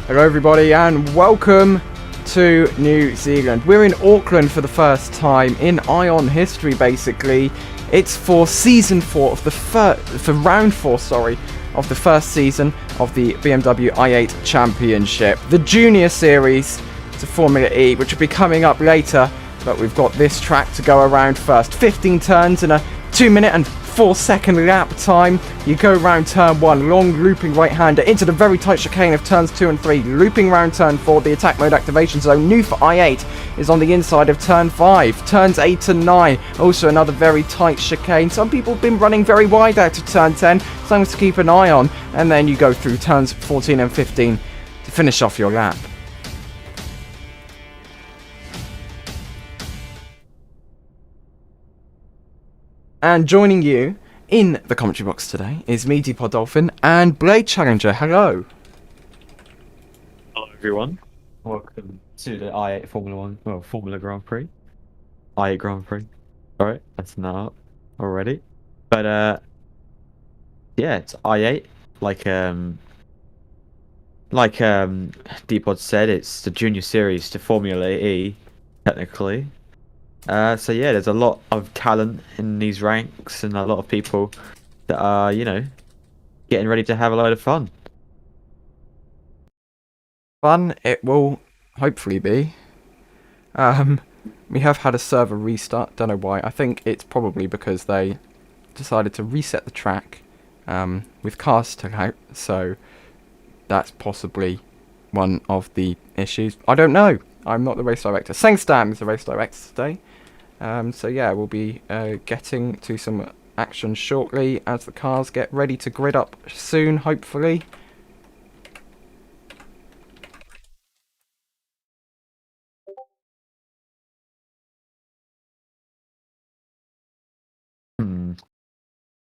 Hello everybody and welcome to New Zealand. We're in Auckland for the first time in Ion history basically. It's for season 4 of round 4, of the first season of the BMW i8 Championship. The Junior Series to Formula E, which will be coming up later, but we've got this track to go around first. 15 turns in a 2-minute and 4-second lap time. You go round turn 1, long looping right-hander into the very tight chicane of turns 2 and 3, looping round turn 4. The attack mode activation zone, new for i8, is on the inside of turn 5. Turns 8 and 9, also another very tight chicane. Some people have been running very wide out of turn 10, something to keep an eye on. And then you go through turns 14 and 15 to finish off your lap. And joining you in the commentary box today is me, Deepod Dolphin, and Blade Challenger. Hello. Hello, everyone. Welcome to the i8 Formula 1, well, Formula Grand Prix. i8 Grand Prix. Alright, that's not up already. But, yeah, it's i8. Like Deepod said, it's the Junior Series to Formula E, technically. So yeah, there's a lot of talent in these ranks and a lot of people that are, getting ready to have a load of fun. Fun it will hopefully be. We have had a server restart, don't know why. I think it's probably because they decided to reset the track with cars stuck out, so that's possibly one of the issues. I don't know. I'm not the race director. Sengstam is the race director today. So yeah, we'll be getting to some action shortly as the cars get ready to grid up soon, hopefully.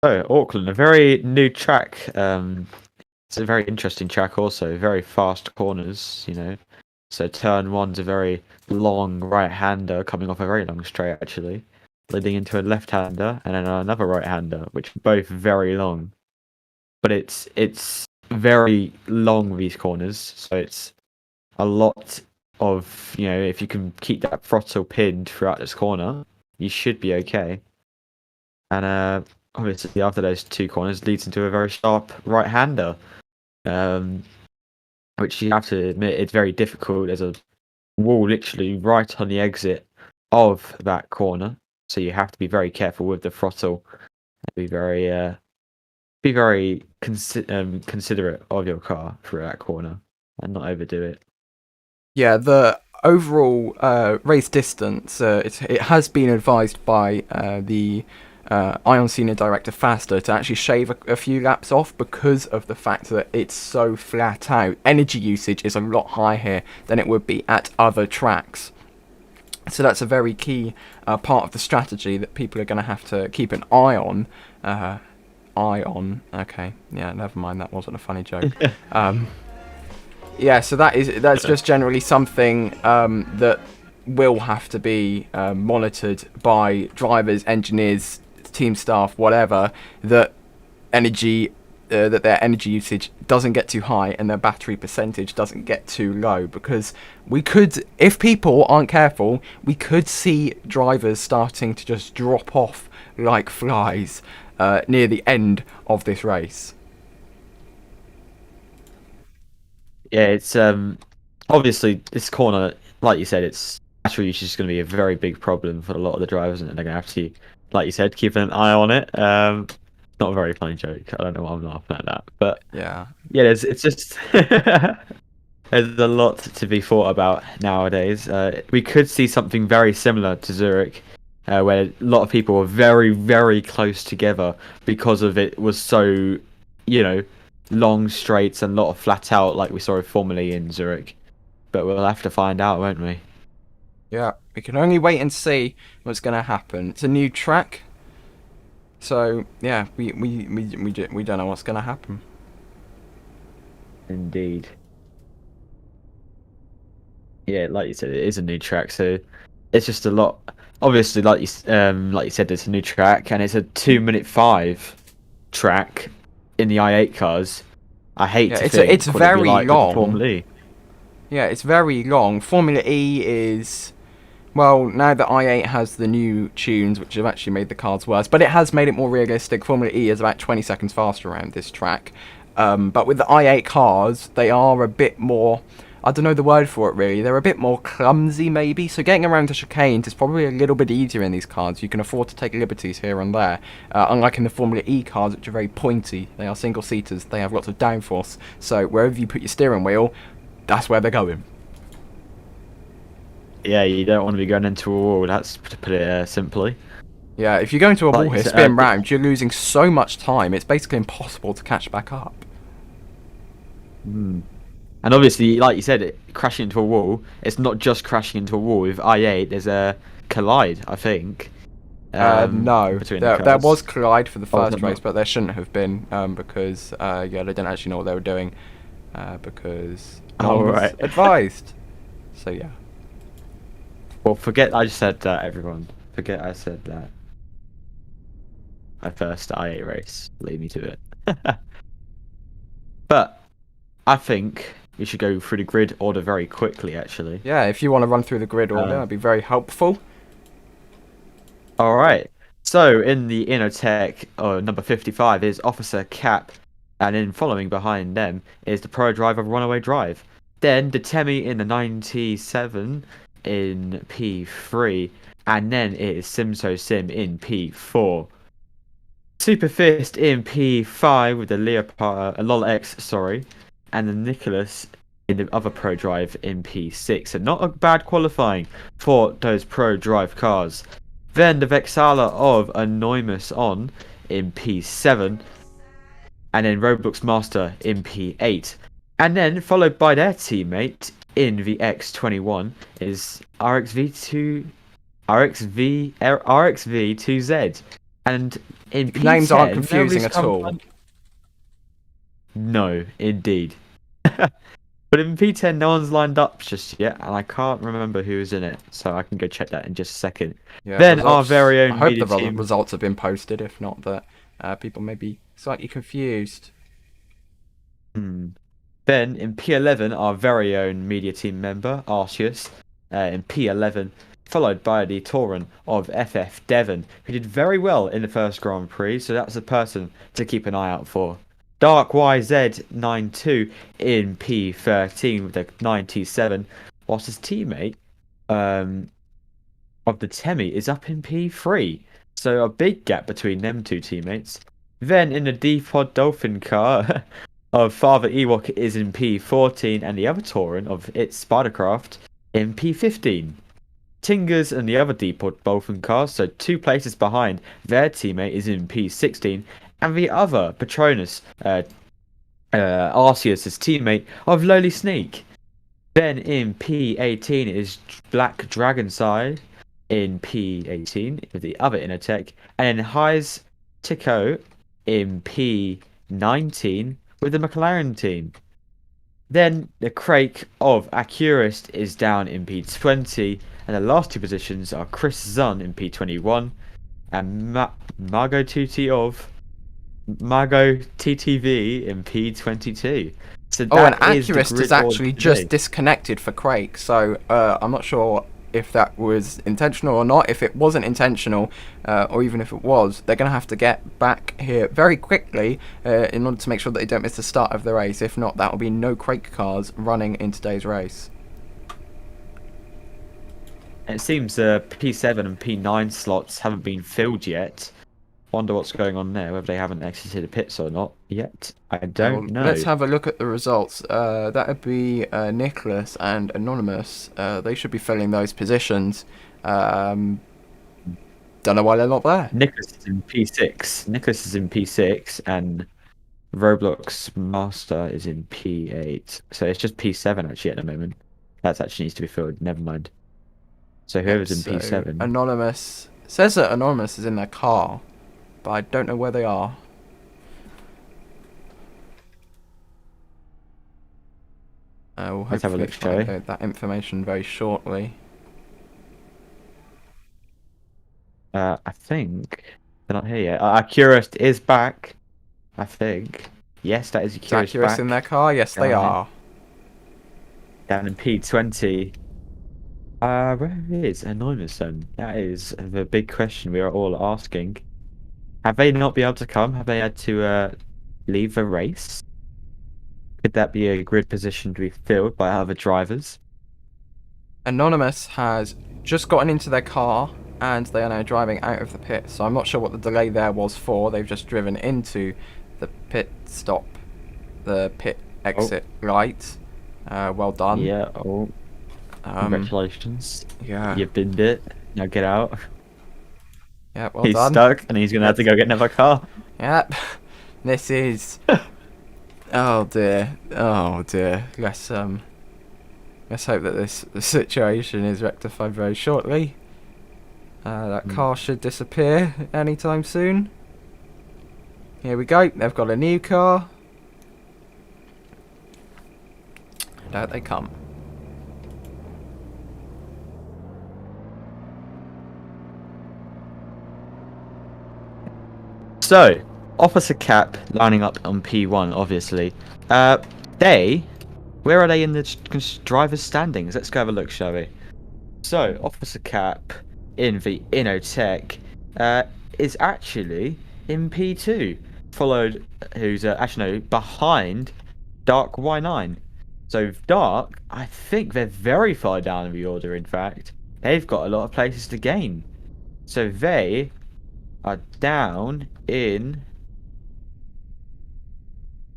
So, Auckland, a very new track. It's a very interesting track also, very fast corners, So turn 1's a very long right-hander coming off a very long straight actually, leading into a left-hander and then another right-hander, which are both very long. But it's very long, these corners, so it's a lot of, if you can keep that throttle pinned throughout this corner, you should be okay. And obviously after those two corners leads into a very sharp right-hander. Which you have to admit, it's very difficult. There's a wall literally right on the exit of that corner, so you have to be very careful with the throttle and be very considerate of your car through that corner and not overdo it. Yeah, the overall race distance, it has been advised by the Ion Senior Director Faster to actually shave a few laps off because of the fact that it's so flat out. Energy usage is a lot higher here than it would be at other tracks. So that's a very key part of the strategy that people are going to have to keep an eye on. Okay, yeah, never mind, that wasn't a funny joke. Yeah, so that's just generally something that will have to be monitored by drivers, engineers, team staff, whatever, that their energy usage doesn't get too high and their battery percentage doesn't get too low, because we could, if people aren't careful, we could see drivers starting to just drop off like flies near the end of this race. Yeah, it's obviously this corner, like you said, it's battery usage is going to be a very big problem for a lot of the drivers, and they're going to have to, like you said, keep an eye on it. Not a very funny joke. I don't know why I'm laughing at that, but yeah, it's just there's a lot to be thought about nowadays. We could see something very similar to Zurich, where a lot of people were very, very close together because of it was so, long straights and a lot of flat out, like we saw with Formula E in Zurich. But we'll have to find out, won't we? Yeah, we can only wait and see what's going to happen. It's a new track, so yeah, we don't know what's going to happen. Indeed. Yeah, like you said, it is a new track, so it's just a lot. Obviously, like you said, it's a new track, and it's a 2-minute 5 track in the i8 cars. I hate to think it's what it'd very be like with long. Formula E. Yeah, it's very long. Formula E is, well, now that i8 has the new tunes, which have actually made the cars worse, but it has made it more realistic. Formula E is about 20 seconds faster around this track. But with the i8 cars, they are a bit more, I don't know the word for it really, they're a bit more clumsy maybe, so getting around the chicanes is probably a little bit easier in these cars. You can afford to take liberties here and there, unlike in the Formula E cars, which are very pointy. They are single-seaters, they have lots of downforce, so wherever you put your steering wheel, that's where they're going. Yeah, you don't want to be going into a wall. That's to put it simply. Yeah, if you go into a wall Like, here, spin round, you're losing so much time, it's basically impossible to catch back up. mm. And obviously, like you said, crashing into a wall. It's not just crashing into a wall. With i8, there's a collide, I think. No, Between the there cars. was collide for the Oh, is first there race, not? but there shouldn't have been because yeah, they didn't actually know what they were doing because no Oh, one was right. advised. So yeah, Well, forget I just said that, everyone. Forget I said that. My first i8 race. Lead me to it. But I think we should go through the grid order very quickly, actually. yeah. If you want to run through the grid order, that'd be very helpful. All right. So in the inner tech, number 55 is Officer Cap, and then following behind them is the Pro Driver Runaway Drive. Then the Temi in the 97 in P3, and then it is Simso Sim in P4. Super Fist in P5 with the Leopard, Lol X, sorry, and the Nicholas in the other Pro Drive in P6. So not a bad qualifying for those Pro Drive cars. Then the Vexala of Anonymous on in P7, and then Roblox Master in P8. And then followed by their teammate in the X21 is RXV2Z. And in P10, Names aren't confusing nobody's at come all. No, indeed. But in P10, no one's lined up just yet, and I can't remember who is in it, so I can go check that in just a second. Yeah, Then our very I own hope media the team. results have been posted. If not, that people may be slightly confused. Then in P11, our very own media team member, Arceus, in P11, followed by the Tauran of FF Devon, who did very well in the first Grand Prix, so that's a person to keep an eye out for. Dark YZ92 in P13 with the 97, whilst his teammate of the Temi is up in P3. So a big gap between them two teammates. Then in the D-Pod Dolphin car of Father Ewok is in P14 and the other Tauran of its Spidercraft in P15. Tingers and the other D-Pod Dolphin cars, so 2 places behind their teammate, is in P16, and the other Patronus, Arceus' teammate of Lowly Sneak. Then in P18 is Black Dragon Side in P18 with the other inner tech, and then Highs Tico in P19 with the McLaren team. Then the Crake of Accurist is down in P20, and the last 2 positions are Chris Zun in P21 and Margot Tutti of Margot TTV in P22. So Oh, and that is the Accurist grid is actually order just today. disconnected for Craig, so I'm not sure if that was intentional or not. If it wasn't intentional, or even if it was, they're going to have to get back here very quickly in order to make sure that they don't miss the start of the race. If not, that will be no Craig cars running in today's race. It seems P7 and P9 slots haven't been filled yet. Wonder what's going on there, whether they haven't exited the pits or not yet. I don't know. Let's have a look at the results. That would be Nicholas and Anonymous. They should be filling those positions. Don't know why they're not there. Nicholas is in P6. Nicholas is in P6, and Roblox Master is in P8. So it's just P7 actually at the moment. That actually needs to be filled. Never mind. So whoever's in P7. Anonymous says that Anonymous is in their car, but I don't know where they are. We'll Let's have a hopefully look, shall we? find out that information very shortly. I think they're not here yet. Accurist is back. I think. Yes, that is Is Accurist Accurus back. in their car? Yes, they Yeah. are. down in P20. Where is Anonymous then? That is the big question we are all asking. Have they not been able to come? Have they had to leave the race? Could that be a grid position to be filled by other drivers? Anonymous has just gotten into their car and they are now driving out of the pit. So I'm not sure what the delay there was for. They've just driven into the pit stop, the pit exit light. Well done. Yeah. Oh, congratulations. Yeah. You've binned it. Now get out. Yeah. Well He's done. stuck, and he's gonna have to go get another car. Yep. This is. Oh dear. Oh dear. Let's hope that this situation is rectified very shortly. That car should disappear anytime soon. Here we go. They've got a new car. And out they come. So, Officer Cap lining up on P1, obviously. Where are they in the driver's standings? Let's go have a look, shall we? So, Officer Cap in the Innotech is actually in P2, followed, behind Dark Y9. So, Dark, I think they're very far down in the order, in fact. They've got a lot of places to gain. So, they are down in...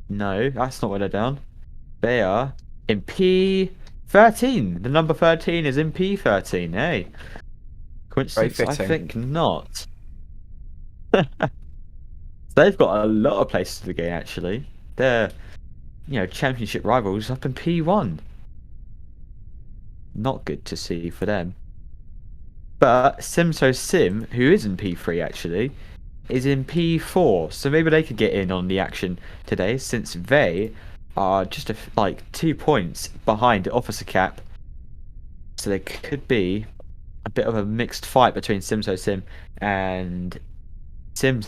No, that's not where they're down. They are in P13. The number 13 is in P13. Hey. Coincidence? I think not. So they've got a lot of places to gain, actually. They're, championship rivals up in P1. Not good to see for them. But Sim, who is in P3 actually, is in P4. So maybe they could get in on the action today, since they are just 2 points behind Officer Cap. So there could be a bit of a mixed fight between Sim and Sim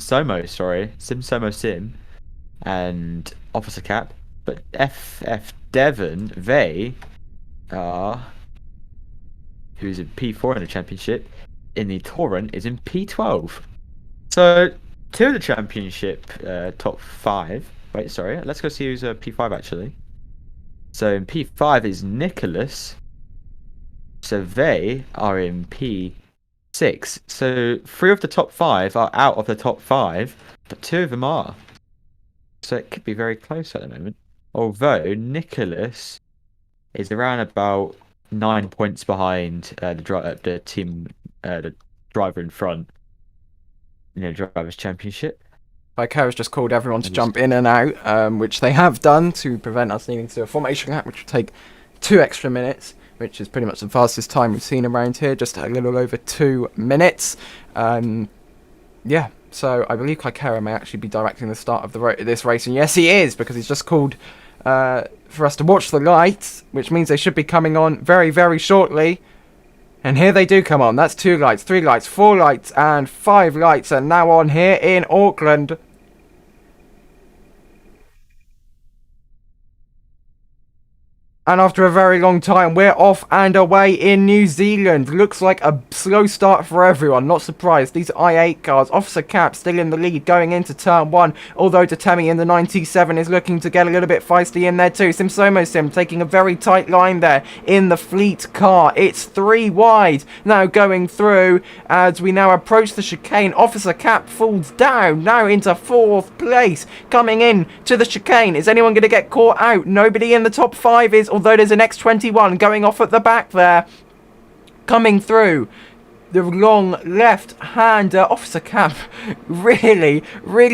and Officer Cap. But FF Devon, they are... who's in P4 in the championship, in the Torrent is in P12. So, two of the championship top 5. Wait, sorry. Let's go see who's P5 actually. So, in P5 is Nicholas. So, they are in P6. So, 3 of the top 5 are out of the top 5, but 2 of them are. So, it could be very close at the moment. Although, Nicholas is around about 9 points behind the team, the driver in front in the Drivers' Championship. Vicarious just called everyone to jump in and out, which they have done to prevent us needing to do a formation lap, which will take 2 extra minutes, which is pretty much the fastest time we've seen around here, just a little over 2 minutes. Yeah, so I believe Kaikera may actually be directing the start of this race, and yes, he is, because he's just called for us to watch the lights, which means they should be coming on very, very shortly. And here they do come on. That's 2 lights, 3 lights, 4 lights, and 5 lights are now on here in Auckland. And after a very long time, we're off and away in New Zealand. Looks like a slow start for everyone. Not surprised. These I-8 cars. Officer Cap still in the lead going into turn 1. Although Tatemi in the 97 is looking to get a little bit feisty in there too. Sim taking a very tight line there in the fleet car. It's 3 wide now going through as we now approach the chicane. Officer Cap falls down now into 4th place. Coming in to the chicane. Is anyone going to get caught out? Nobody in the top 5 is. Although there's an X21 going off at the back there. Coming through the long left-hand Officer Cap. Really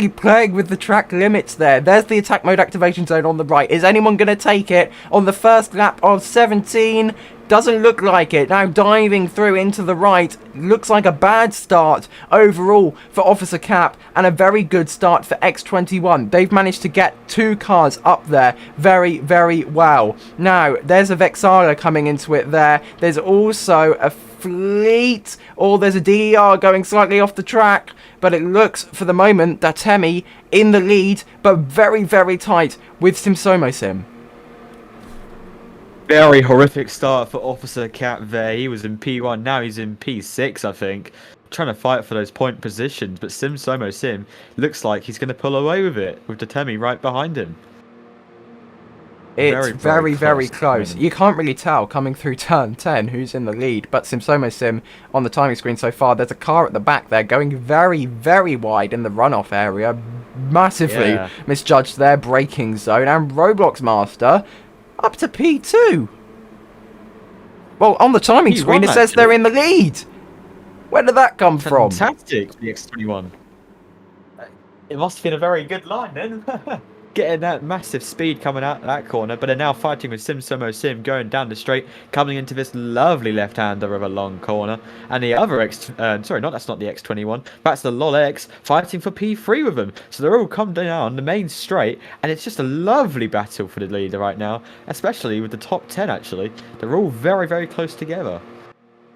playing with the track limits there. There's the attack mode activation zone on the right. Is anyone going to take it on the first lap of 17? Doesn't look like it. Now diving through into the right. Looks like a bad start overall for Officer Cap and a very good start for X21. They've managed to get 2 cars up there very, very well. Now, there's a Vexala coming into it there. There's also a Fleet, or there's a DER going slightly off the track. But it looks, for the moment, Datemi in the lead, but very, very tight with Sim. Very horrific start for Officer Cat there. He was in P1, now he's in P6, I think. Trying to fight for those point positions, but Sim looks like he's going to pull away with it, with Detemi right behind him. It's very close. Moment. You can't really tell coming through turn 10 who's in the lead, but Sim on the timing screen so far, there's a car at the back there going very wide in the runoff area. Massively misjudged their braking zone, and Roblox Master up to P2. Well, on the timing screen it says they're in the lead. Where did that come from? Fantastic, the X21. It must have been a very good line then. Getting that massive speed coming out of that corner, but they're now fighting with Sim going down the straight, coming into this lovely left-hander of a long corner, and the other that's not the X21, that's the LOL X fighting for P3 with them. So they're all come down the main straight, and it's just a lovely battle for the leader right now, especially with the top 10 actually. They're all very close together.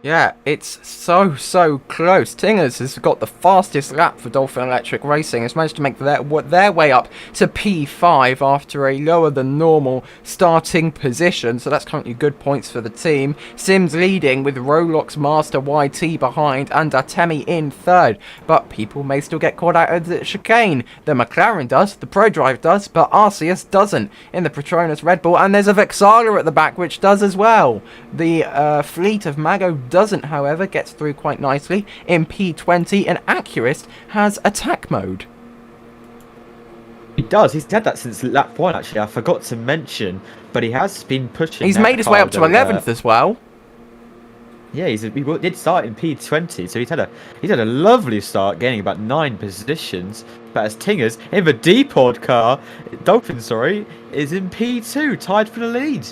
Yeah, it's so close. Tingers has got the fastest lap for Dolphin Electric Racing. Has managed to make their way up to P5 after a lower than normal starting position. So that's currently good points for the team. Sims leading with Roblox Master YT behind and Atemi in third. But people may still get caught out of the chicane. The McLaren does, the ProDrive does, but Arceus doesn't in the Petronas Red Bull. And there's a Vexala at the back which does as well. The fleet of Mago doesn't, however, gets through quite nicely in P20, and Accurist has attack mode. He does. He's had that since lap 1, actually. I forgot to mention, but he has been pushing. He's made his way up to 11th as well. Yeah, he did start in P20, so he's had a lovely start, gaining about 9 positions. But as Tingers in the D-Pod car, Dolphin, is in P2, tied for the lead.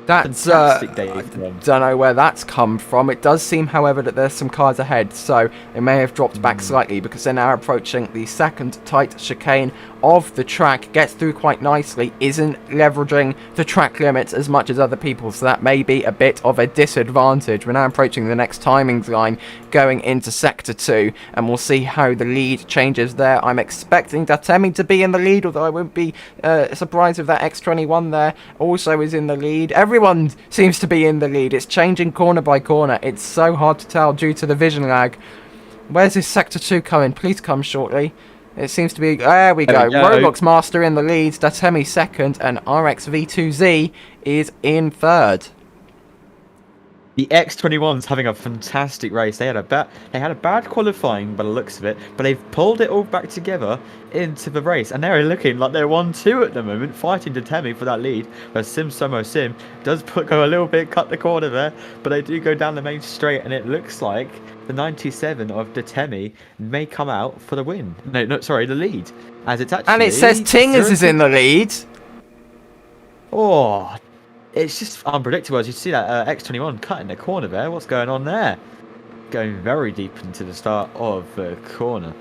That's don't know where that's come from. It does seem, however, that there's some cars ahead, so it may have dropped back slightly because they're now approaching the second tight chicane of the track. Gets through quite nicely, isn't leveraging the track limits as much as other people, so that may be a bit of a disadvantage. We're now approaching the next timings line going into sector 2, and we'll see how the lead changes there. I'm expecting Datemi to be in the lead, although I wouldn't be surprised if that X21 there also is in the lead. Everyone seems to be in the lead. It's changing corner by corner. It's so hard to tell due to the vision lag. Where's this sector 2 coming? Please come shortly. It seems to be... There we go. Roblox Master in the lead, Datemi second, and RXV2Z is in third. The X21's having a fantastic race. They had a bad qualifying by the looks of it, but they've pulled it all back together into the race, and they're looking like they're 1-2 at the moment, fighting Detemi for that lead. But Sim does go a little bit, cut the corner there, but they do go down the main straight, and it looks like the 97 of Detemi may come out for the win. No, sorry, the lead. As it's actually... And it says Tingers is in the lead. Oh, it's just unpredictable. As you see that X21 cutting the corner there. What's going on there? Going very deep into the start of the corner.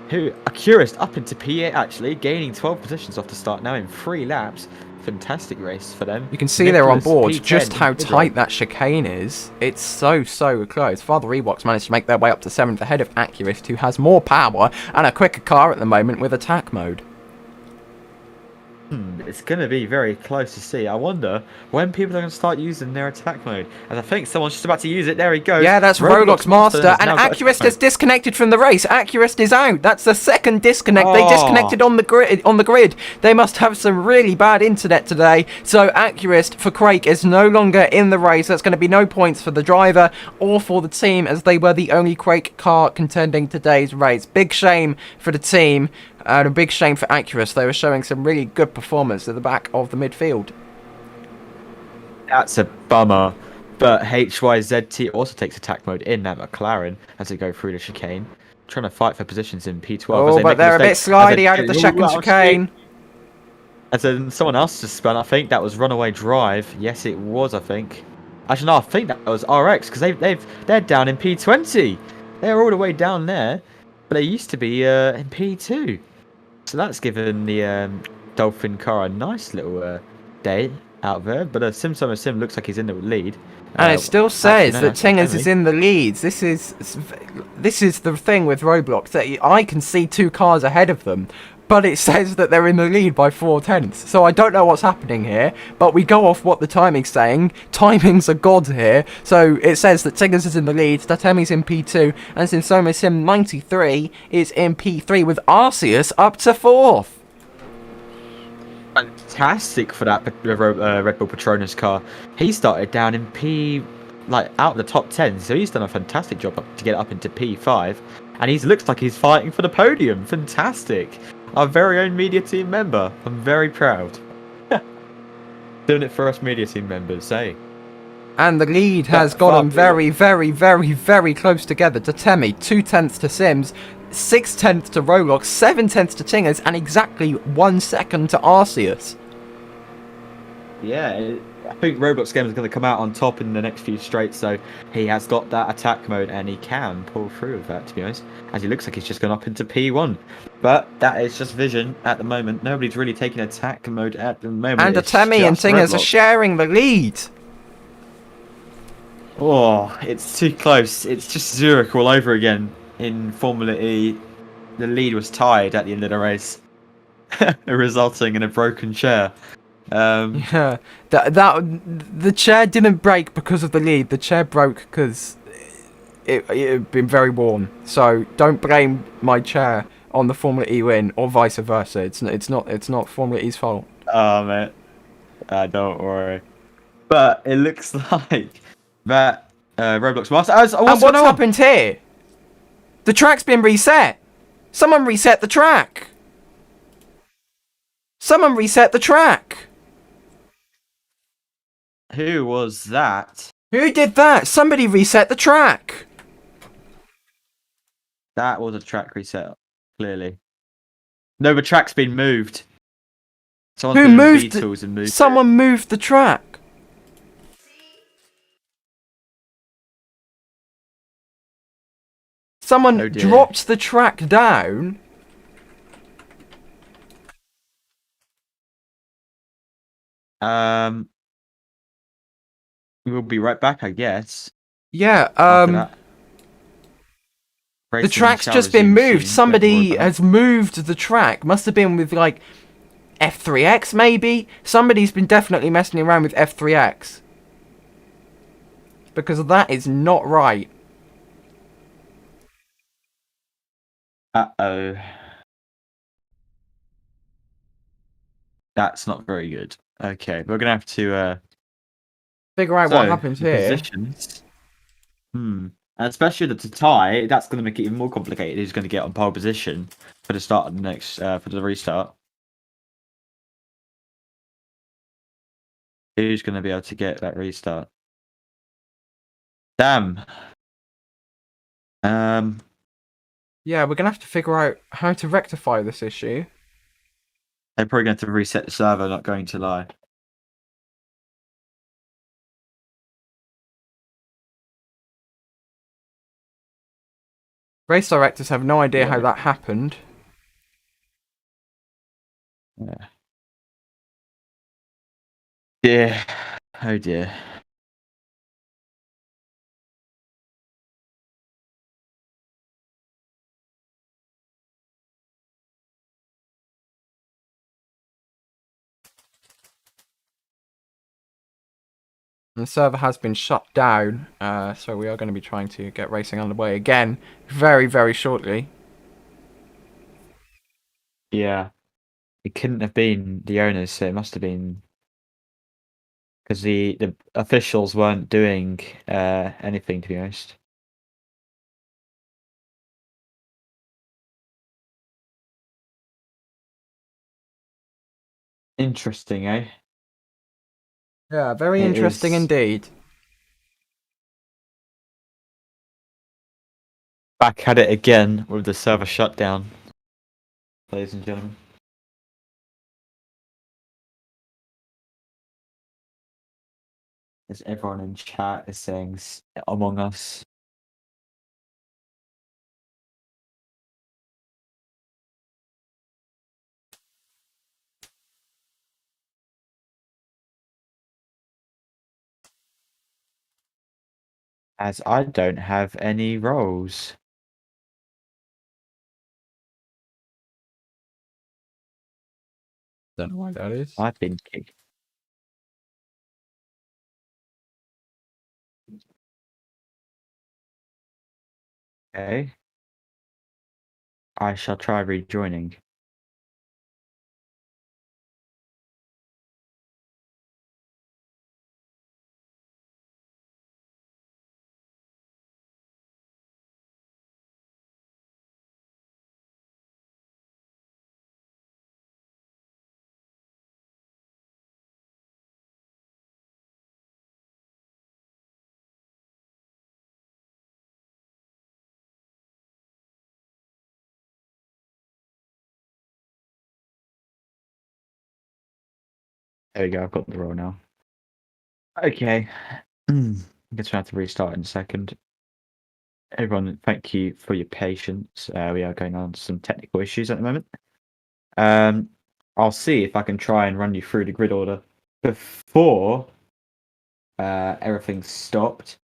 Accurist up into P8 actually, gaining 12 positions off the start now in 3 laps. Fantastic race for them. You can see they're on board just how tight that chicane is. It's so close. Father Ewoks managed to make their way up to 7th ahead of Accurist, who has more power and a quicker car at the moment with attack mode. It's going to be very close to see. I wonder when people are going to start using their attack mode. And I think someone's just about to use it. There he goes. Yeah, that's Roblox Master. And Accurist has disconnected from the race. Accurist is out. That's the second disconnect. Oh. They disconnected on the grid. They must have some really bad internet today. So Accurist for Craig is no longer in the race. That's going to be no points for the driver or for the team, as they were the only Craig car contending today's race. Big shame for the team. And a big shame for Accurist. They were showing some really good performance at the back of the midfield. That's a bummer. But HYZT also takes attack mode in that McLaren as they go through the chicane, trying to fight for positions in P12. Oh, but they're a bit slidey out of the second chicane. As in someone else just spun, I think that was Runaway Drive. Yes, it was, I think. Actually, no, I think that was RX, because they're down in P20. They're all the way down there, but they used to be in P2. So that's given the Dolphin car a nice little day out there. But Sim looks like he's in the lead. And it still says that Tingers is in the leads. This is the thing with Roblox, that I can see 2 cars ahead of them. but it says that they're in the lead by 4/10. So I don't know what's happening here, but we go off what the timing's saying. Timing's a god here. So it says that Tingers is in the lead, Datemi's in P2, and Sinsoma Sim 93 is in P3 with Arceus up to 4th. Fantastic for that Red Bull Patronus car. He started down in P, like out of the top 10, so he's done a fantastic job to get up into P5, and he looks like he's fighting for the podium. Fantastic. Our very own media team member. I'm very proud. Doing it for us media team members, eh? And the lead has gotten very, very, very, very close together. To Temi, 2/10 to Sims, 6/10 to Roblox, 7/10 to Tingers, and exactly 1 second to Arceus. Yeah, I think Roblox game is going to come out on top in the next few straight, so he has got that attack mode and he can pull through with that, to be honest, as he looks like he's just gone up into P1. But that is just vision at the moment. Nobody's really taking attack mode at the moment. And Temi and Tingers are sharing the lead. Oh, it's too close. It's just Zurich all over again in Formula E. The lead was tied at the end of the race, resulting in a broken chair. Yeah, the chair didn't break because of the lead. The chair broke because it had been very warm. So don't blame my chair on the Formula E win, or vice versa. It's not Formula E's fault. Oh man, don't worry. But it looks like that Roblox Master. And what's happened here? The track's been reset. Someone reset the track. Someone reset the track. Who was that? Who did that? Somebody reset the track. That was a track reset, clearly. No, the track's been moved. Who moved? Someone moved the track. Someone dropped the track down. We'll be right back, I guess. Yeah, the track's just been moved. Somebody has moved the track. Must have been with, like, F3X, maybe? Somebody's been definitely messing around with F3X. Because that is not right. Uh-oh. That's not very good. Okay, we're gonna have to figure out what happened here. Positions. And especially the tie, that's gonna make it even more complicated. Who's gonna get on pole position for the start of the next for the restart? Who's gonna be able to get that restart? Damn. Yeah, we're gonna have to figure out how to rectify this issue. They're probably going to reset the server, not going to lie. Race directors have no idea how that happened. Yeah. Dear. Oh dear. The server has been shut down, so we are going to be trying to get racing underway again very, very shortly. Yeah. It couldn't have been the owners, so it must have been because the officials weren't doing anything, to be honest. Interesting, eh? Yeah, very interesting indeed. Back at it again with the server shutdown, ladies and gentlemen. As everyone in chat is saying Among Us. As I don't have any roles. Don't know why that is. I've been kicked. Okay. I shall try rejoining. There we go, I've got the roll now. Okay. I guess we have to restart in a second. Everyone, thank you for your patience. We are going on some technical issues at the moment. I'll see if I can try and run you through the grid order before everything's stopped.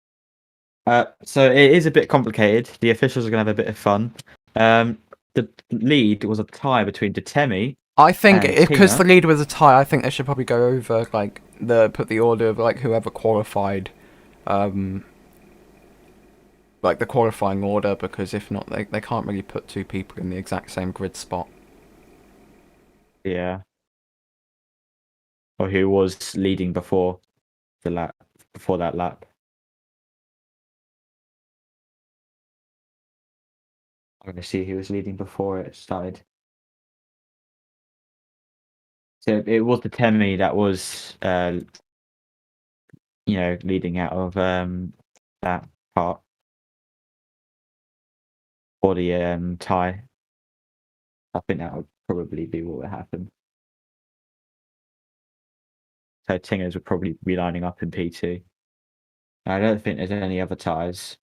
So it is a bit complicated. The officials are going to have a bit of fun. The lead was a tie between Detemi. I think and because Tinger. the lead was a tie, I think they should probably go over put the order of whoever qualified, like the qualifying order, because if not, they can't really put two people in the exact same grid spot. Yeah. Or who was leading before that lap. I'm going to see who was leading before it started. So it was the Temi that was, leading out of that part for the tie. I think that would probably be what would happen. So Tingers would probably be lining up in P2. I don't think there's any other ties.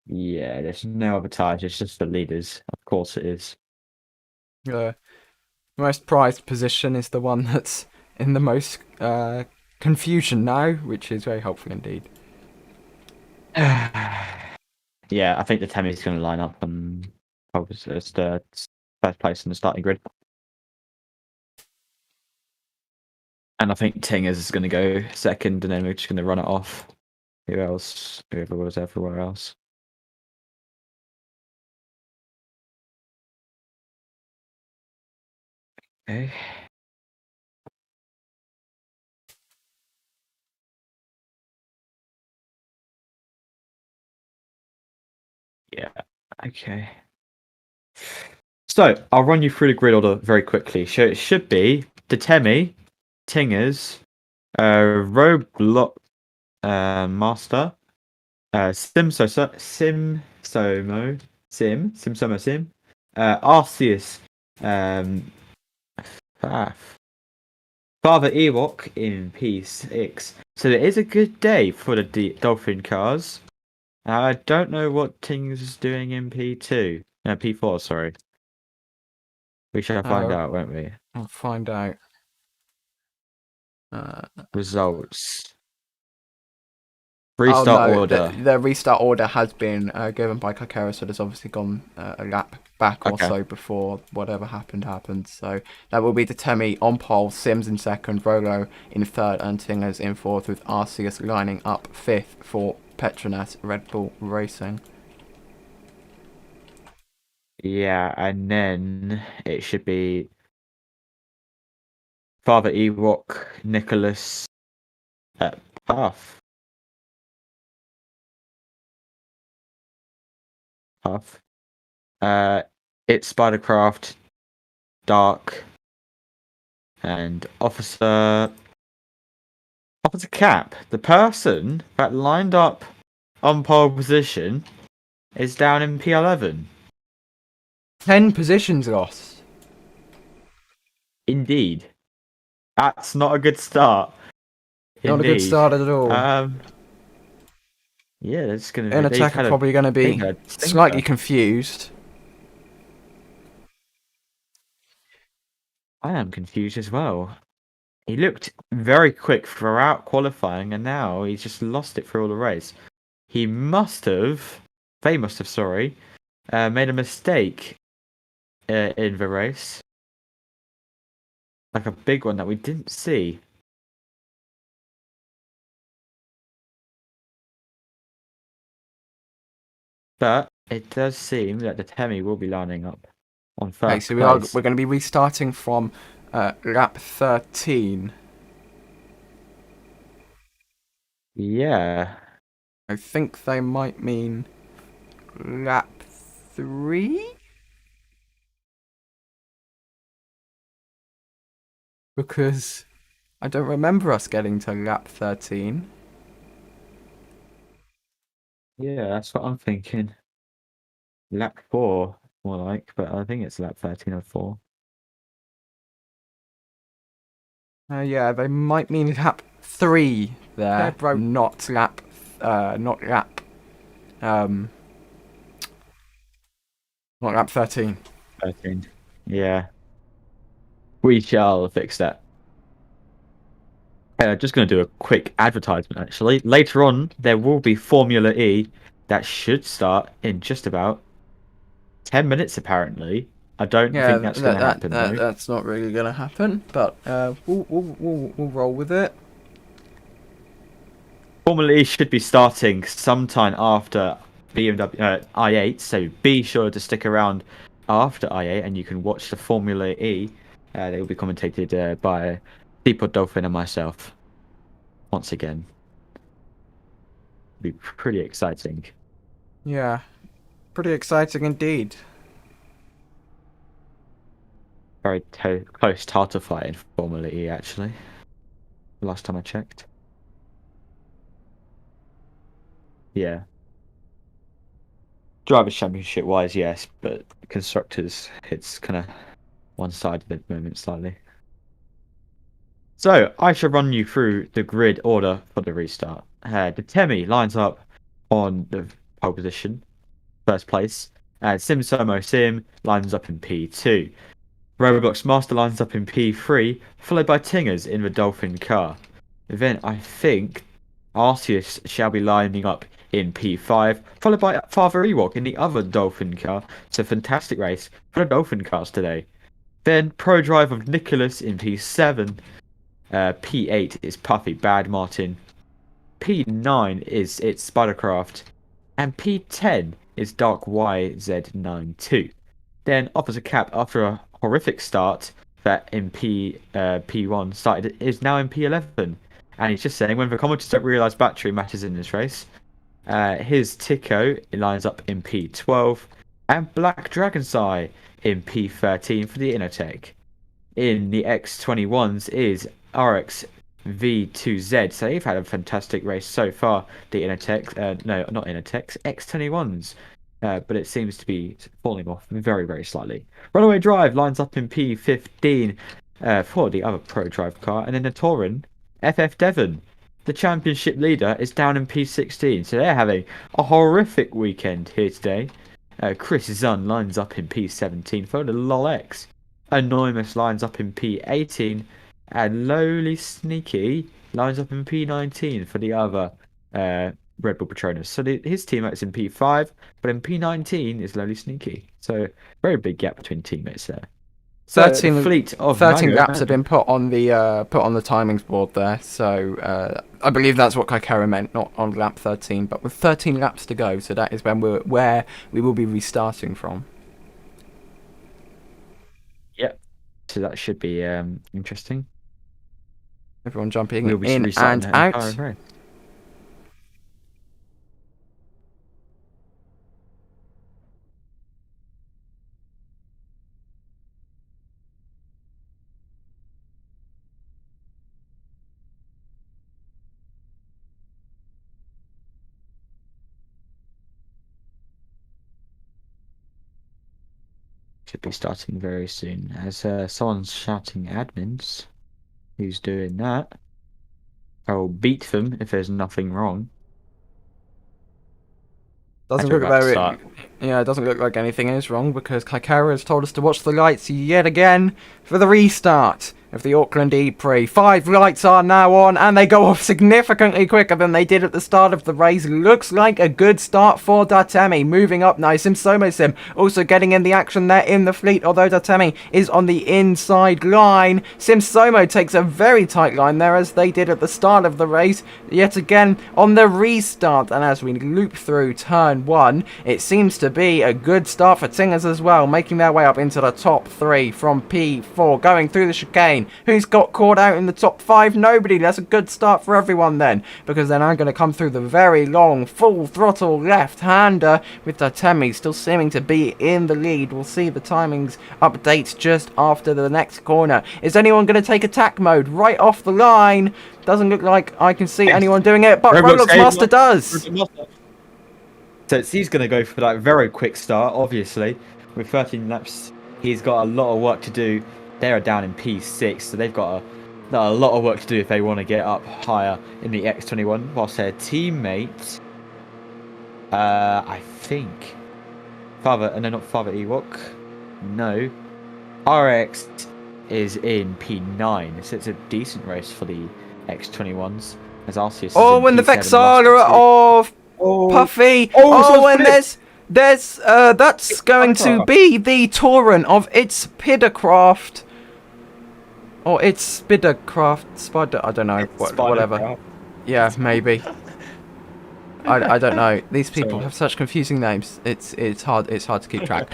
Yeah, there's no other ties. It's just the leaders. Of course it is. The most prized position is the one that's in the most confusion now, which is very helpful indeed. Yeah, I think the Temi's going to line up as the first place in the starting grid. And I think Tingers is going to go second, and then we're just going to run it off. Who else? Whoever was everywhere else. Okay. Yeah. Okay. So I'll run you through the grid order very quickly. So it should be Detemi, Tingers, Roblox Master, Simsomo Sim, Arceus, Faff, Father Ewok in P6. So it is a good day for the Dolphin cars. I don't know what Tingers is doing in P2. No, P4, sorry. We shall find out, won't we? I'll find out. Results. Restart order. The restart order has been given by Kakera, so there's obviously gone a lap back or so before whatever happened. So that will be Detemi on pole, Sims in second, Rolo in third, and Tingers in fourth, with Arceus lining up fifth for Petronas Red Bull Racing. Yeah, and then it should be Father Ewok, Nicholas, Puff. It's Spidercraft, Dark, and Officer Cap. The person that lined up on pole position is down in P11. 10 positions lost. Indeed. That's not a good start. Not a good start at all. Yeah, it's going to Inner Tech are probably going to be slightly confused. I am confused as well. He looked very quick throughout qualifying, and now he's just lost it through all the race. He must have they must have, sorry, made a mistake in the race. Like a big one that we didn't see. But it does seem that the Temi will be lining up on first Okay, so place. we're going to be restarting from lap 13. Yeah. I think they might mean lap 3? Because I don't remember us getting to lap 13. Yeah, that's what I'm thinking. Lap 4, more like, but I think it's lap 13:04. Yeah, they might mean lap 3 there, Bro. not lap, not lap, um, not lap 13. 13. Yeah. We shall fix that. Just going to do a quick advertisement, actually. Later on, there will be Formula E that should start in just about 10 minutes, apparently. I don't Yeah, think that's going to happen, though. that's not really gonna happen, but we'll roll with it. Formula E should be starting sometime after BMW i8, so be sure to stick around after i8 and you can watch the Formula E. They will be commentated by Teapot Dolphin and myself. Once again. It'll be pretty exciting. Yeah, pretty exciting indeed. Very close title fight in Formula E, actually. Last time I checked. Yeah. Drivers' Championship wise, yes, but constructors, it's kind of one-sided at the moment slightly. So I shall run you through the grid order for the restart. The Temi lines up on the pole position, first place. Sim Somo Sim lines up in P2. Roblox Master lines up in P3, followed by Tingers in the Dolphin car. Then I think Arceus shall be lining up in P5, followed by Father Ewok in the other Dolphin car. It's a fantastic race for the Dolphin cars today. Then Pro Drive of Nicholas in P7. P8 is Puffy Bad Martin. P9 is It's Spidercraft. And P10 is Dark YZ92. Then opposite cap after a horrific start that in P1 started is now in P11. And he's just saying when the commentators don't realise battery matters in this race. His Tico lines up in P12 and Black Dragonsai in P13 for the Innotech. In the X21s is RX V2Z. So they've had a fantastic race so far. The Innotech, no, not Innotechs, X21s. But it seems to be falling off very, very slightly. Runaway Drive lines up in P15 for the other Pro Drive car. And then the Touran, FF Devon, the championship leader, is down in P16. So they're having a horrific weekend here today. Chris Zunn lines up in P17 for the LOLX. Anonymous lines up in P18. And Lowly Sneaky lines up in P19 for the other Red Bull Patronus. So his teammates in P5, but in P19 is Lowly Sneaky. So very big gap between teammates there. So 13 fleet of 13 Mango, laps have been put on the timings board there, so I believe that's what Kaikara meant, not on lap 13, but with 13 laps to go, so that is where we will be restarting from. Yep. So that should be interesting. Everyone jumping We'll be in restarting and the out. entire race. Should be starting very soon. As someone's shouting admins, who's doing that? I'll beat them if there's nothing wrong. Doesn't Actually, look about to like start. it doesn't look like anything is wrong because Kaikara has told us to watch the lights yet again for the restart. of the Auckland ePrix. 5 lights are now on, and they go off significantly quicker than they did at the start of the race. Looks like a good start for Datemi. Moving up now, Sim also getting in the action there in the fleet, although Datemi is on the inside line. Simsomo takes a very tight line there, as they did at the start of the race, yet again on the restart. And as we loop through turn 1, it seems to be a good start for Tingers as well, making their way up into the top 3 from P4, going through the chicane. Who's got caught out in the top 5? Nobody. That's a good start for everyone then, because they're now going to come through the very long full throttle left-hander, with Datemi still seeming to be in the lead. We'll see the timings update just after the next corner. Is anyone going to take attack mode right off the line? Doesn't look like I can see anyone doing it, but Roblox Master does. So he's going to go for that very quick start, obviously. With 13 laps, he's got a lot of work to do. They're down in P6, so they've got a lot of work to do if they want to get up higher in the X21. Whilst their teammate, I think, not Father Ewok, no, RX is in P9, so it's a decent race for the X21s. As Arceus and the Vexala of Puffy. And there's that's going to be the Torrent of its Spiddercraft. Or it's Spiddercraft, Spider, I don't know, whatever. Yeah, maybe. I don't know. These people have such confusing names. It's hard to keep track.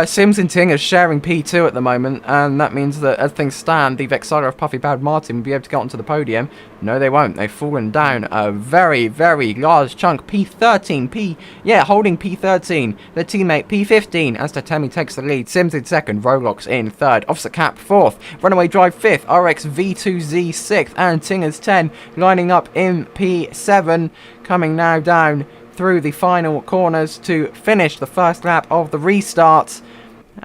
Sims and Ting are sharing P2 at the moment, and that means that as things stand, the Vexala of Puffy Bad Martin will be able to get onto the podium. No, they won't. They've fallen down a very, very large chunk. P13, holding P13. Their teammate P15 as Datemi takes the lead. Sims in second, Roblox in third, Officer Cap fourth, Runaway Drive fifth, RX V2Z sixth, and Tingers 10 lining up in P7. Coming now down through the final corners to finish the first lap of the restart.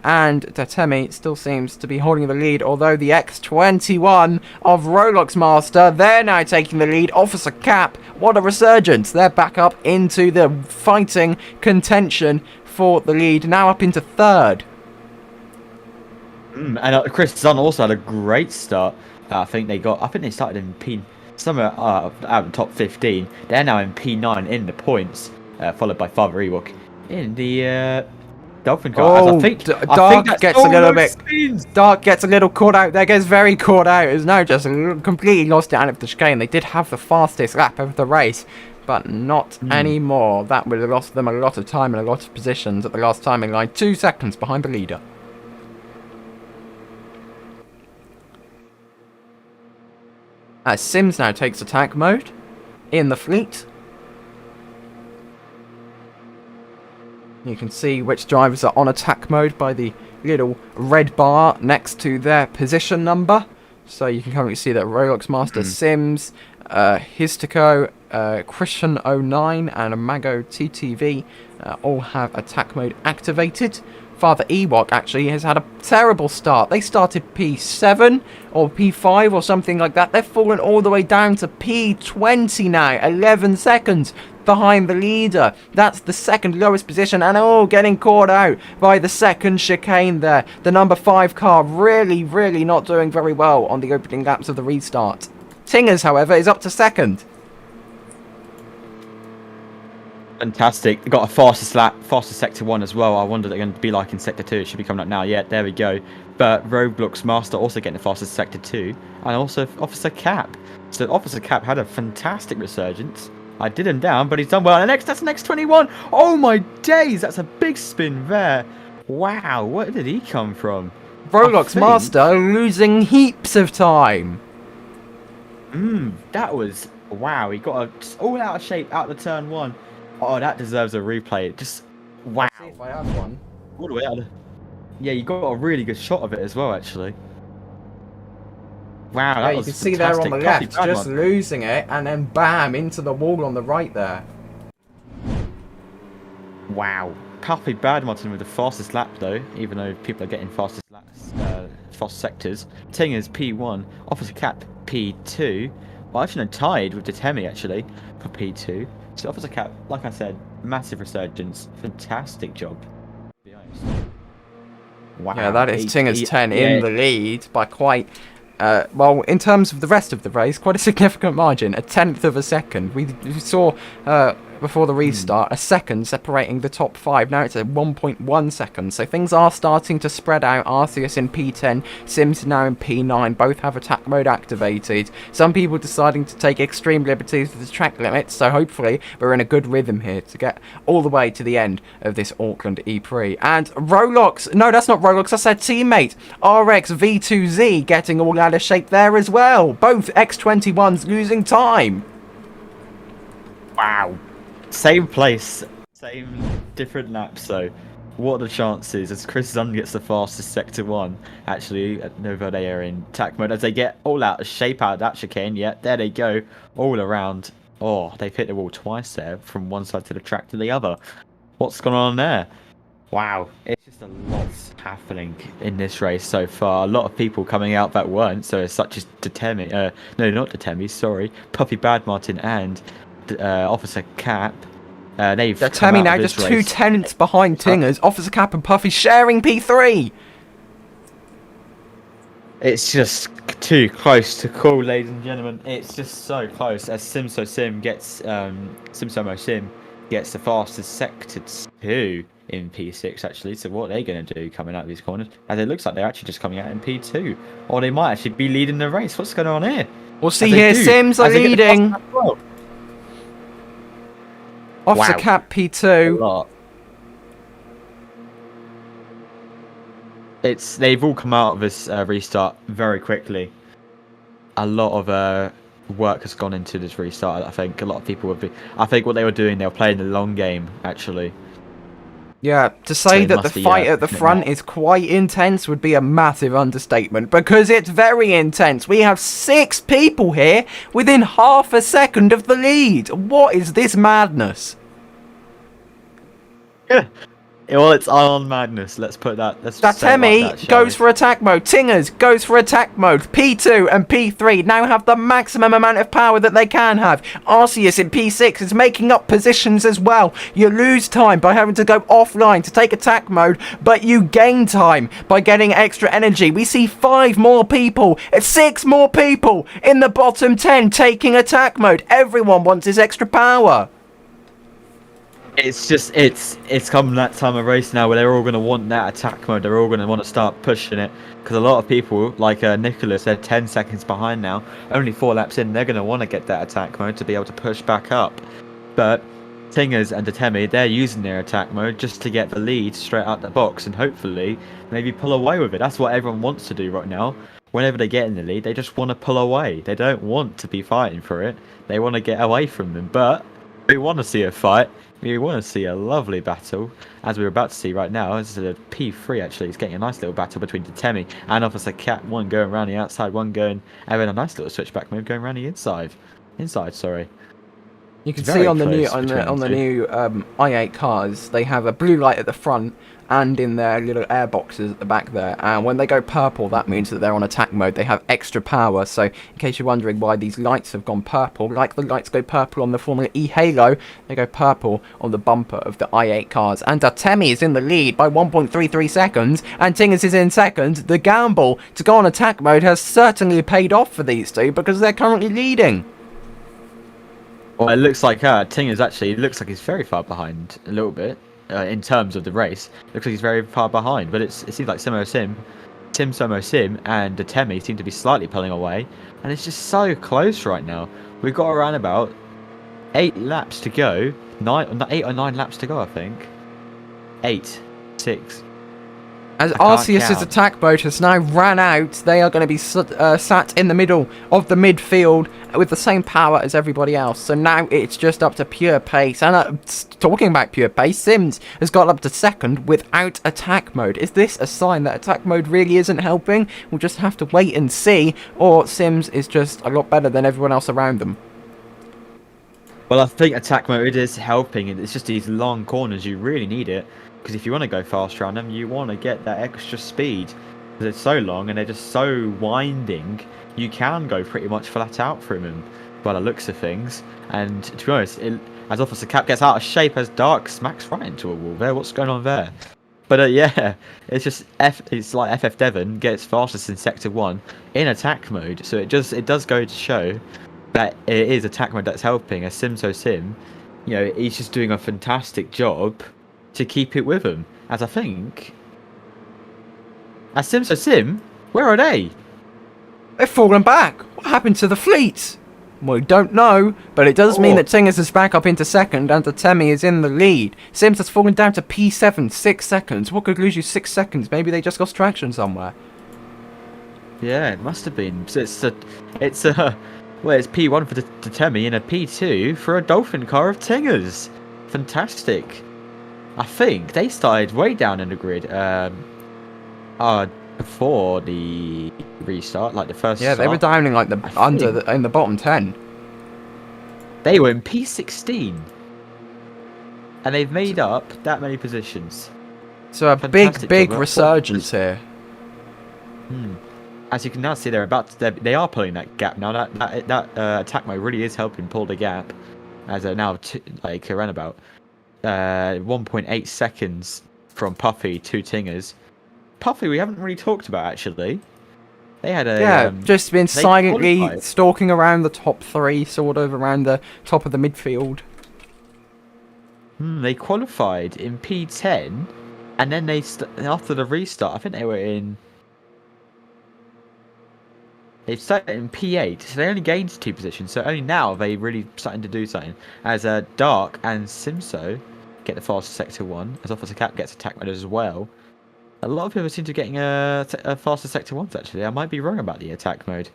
And Datemi still seems to be holding the lead, although the X21 of Roblox Master, they're now taking the lead. Officer Cap, what a resurgence. They're back up into the fighting contention for the lead, now up into third. And Chris Zun also had a great start. I think they started in P somewhere out of the top 15. They're now in P9 in the points, followed by Father Ewok in the Dolphin car. Dark gets a little caught out there, gets very caught out. Is now just completely lost it out of the chicane. They did have the fastest lap of the race, but not anymore. That would have lost them a lot of time and a lot of positions at the last timing line. 2 seconds behind the leader. As Sims now takes attack mode in the fleet. You can see which drivers are on attack mode by the little red bar next to their position number. So you can currently see that Roblox Master, Sims, Histico, Christian09 and Mago TTV all have attack mode activated. Father Ewok actually has had a terrible start. They started P7 or P5 or something like that. They've fallen all the way down to P20 now, 11 seconds behind the leader. That's the second lowest position, and getting caught out by the second chicane there. The number 5 car really not doing very well on the opening laps of the restart. Tingers, however, is up to second. Fantastic. They got a fastest sector 1 as well. I wonder what they're going to be like in sector 2. It should be coming up now. Yeah, there we go. But Roblox Master also getting the fastest sector 2, and also Officer Cap. So Officer Cap had a fantastic resurgence. I did him down, but he's done well. And that's an X21. Oh my days, that's a big spin there. Wow, where did he come from? Roblox Master losing heaps of time. That was wow. He got all out of shape out the turn 1. Oh, that deserves a replay. Just wow. Let's see if I have one. All the way out. Yeah, you got a really good shot of it as well, actually. Wow, that was you can see there on the left, just losing it, and then bam, into the wall on the right there. Wow. Puffy Badminton with the fastest lap though, even though people are getting fastest laps, fast sectors. Tingers P1, Officer Cap P2. Well, actually tied with Datemi actually for P2. So Officer Cap, like I said, massive resurgence. Fantastic job. To be honest. Wow. Yeah, that is Tingers 10 in the lead by quite well, in terms of the rest of the race, quite a significant margin, a tenth of a second. We saw before the restart a second separating the top 5. Now it's at 1.1 seconds, so things are starting to spread out. Arceus in P10, Sims now in P9, both have attack mode activated. Some people deciding to take extreme liberties with the track limits, so hopefully we're in a good rhythm here to get all the way to the end of this Auckland E-Prix. And Rolox, no, that's not Rolox, that's their teammate, RX V2Z, getting all out of shape there as well. Both X21s losing time. Wow. Same place, same different laps. So, what are the chances as Chris Zun gets the fastest Sector 1? Actually, at Nova they are in attack mode as they get all out of shape out of that chicane. Yeah, there they go, all around. Oh, they've hit the wall twice there, from one side to the track to the other. What's going on there? Wow, it's just a lot happening in this race so far. A lot of people coming out that weren't, so such as Detemi, no, not Detemi, sorry, Puffy Badmartin and Officer Cap. They've Detemi now just 2 tenths behind Tingers. Officer Cap and Puffy sharing P3. It's just too close to call, ladies and gentlemen. It's just so close. As Sim gets Simsomo Sim gets the fastest Sector 2 in P6 actually. So what are they going to do coming out of these corners? As it looks like they're actually just coming out in P2, or they might actually be leading the race. What's going on here? We'll see here. Sims are leading. Officer Cap P2. They've all come out of this restart very quickly. A lot of work has gone into this restart. I think a lot of people would be. I think what they were doing, they were playing the long game actually. Yeah, to say that the fight at the front is quite intense would be a massive understatement, because it's very intense. We have 6 people here within half a second of the lead. What is this madness? Well, it's Ion Madness. Let's put that. Datemi goes for attack mode. Tingers goes for attack mode. P2 and P3 now have the maximum amount of power that they can have. Arceus in P6 is making up positions as well. You lose time by having to go offline to take attack mode, but you gain time by getting extra energy. We see 5 more people, 6 more people in the bottom 10 taking attack mode. Everyone wants his extra power. It's just it's come that time of race now where they're all going to want that attack mode. They're all going to want to start pushing it, because a lot of people like Nicholas, they're 10 seconds behind now, only 4 laps in. They're going to want to get that attack mode to be able to push back up. But Tingers and Detemi, they're using their attack mode just to get the lead straight out the box and hopefully maybe pull away with it. That's what everyone wants to do right now. Whenever they get in the lead, they just want to pull away. They don't want to be fighting for it. They want to get away from them. But we want to see a fight. We want to see a lovely battle, as we're about to see right now. This is a P3 actually. It's getting a nice little battle between Detemi and Officer Cat. One going around the outside, one going, having a nice little switchback move going around the inside. Sorry. You can see on the new i8 cars, they have a blue light at the front and in their little air boxes at the back there. And when they go purple, that means that they're on attack mode. They have extra power. So in case you're wondering why these lights have gone purple, like the lights go purple on the Formula E Halo, they go purple on the bumper of the i8 cars. And Datemi is in the lead by 1.33 seconds, and Tingers is in second. The gamble to go on attack mode has certainly paid off for these two, because they're currently leading. Well, it looks like Tingers actually, it looks like he's very far behind a little bit in terms of the race. Looks like he's very far behind, but it seems like Somo Sim and Detemi seem to be slightly pulling away, and it's just so close right now. We've got around about 8 laps to go, 8 or 9 laps to go, I think. 8, 6. As Arceus' attack mode has now ran out, they are going to be sat in the middle of the midfield with the same power as everybody else. So now it's just up to pure pace. And talking about pure pace, Sims has got up to second without attack mode. Is this a sign that attack mode really isn't helping? We'll just have to wait and see. Or Sims is just a lot better than everyone else around them. Well, I think attack mode is helping. It's just these long corners, you really need it. Because if you want to go fast around them, you want to get that extra speed. Because it's so long and they're just so winding, you can go pretty much flat out through them by the looks of things. And to be honest, as Officer Cap gets out of shape, as Dark smacks right into a wall there. What's going on there? But yeah, it's just it's like FF Devon gets fastest in Sector 1 in attack mode. So it does go to show that it is attack mode that's helping. As Simso Sim, he's just doing a fantastic job to keep it with him. As I think, as Simso Sim, where are they? They've fallen back. What happened to the fleet? We don't know, but it does mean that Tingers is back up into second and Temi is in the lead. Sims has fallen down to P7, 6 seconds. What could lose you 6 seconds? Maybe they just lost traction somewhere. Yeah, it must have been. So it's P1 for the Temi and a P2 for a Dolphin car of Tingers. Fantastic. I think they started way down in the grid. Before the restart, like the first. Yeah, they were down in like in the bottom 10. They were in P16, and they've made up that many positions. So a big resurgence here. As you can now see, they are pulling that gap now. That attack mode really is helping pull the gap, as they're now around about 1.8 seconds from Puffy to Tingers. Puffy, we haven't really talked about actually. They had just been silently stalking around the top 3, sort of around the top of the midfield. They qualified in P10, and then after the restart, I think they were in. They started in P8, so they only gained 2 positions. So only now are they really starting to do something. As Dark and Simso get the fastest Sector 1, as Officer Cap gets attack mode as well. A lot of people seem to be getting a faster Sector 1s, actually. I might be wrong about the attack mode.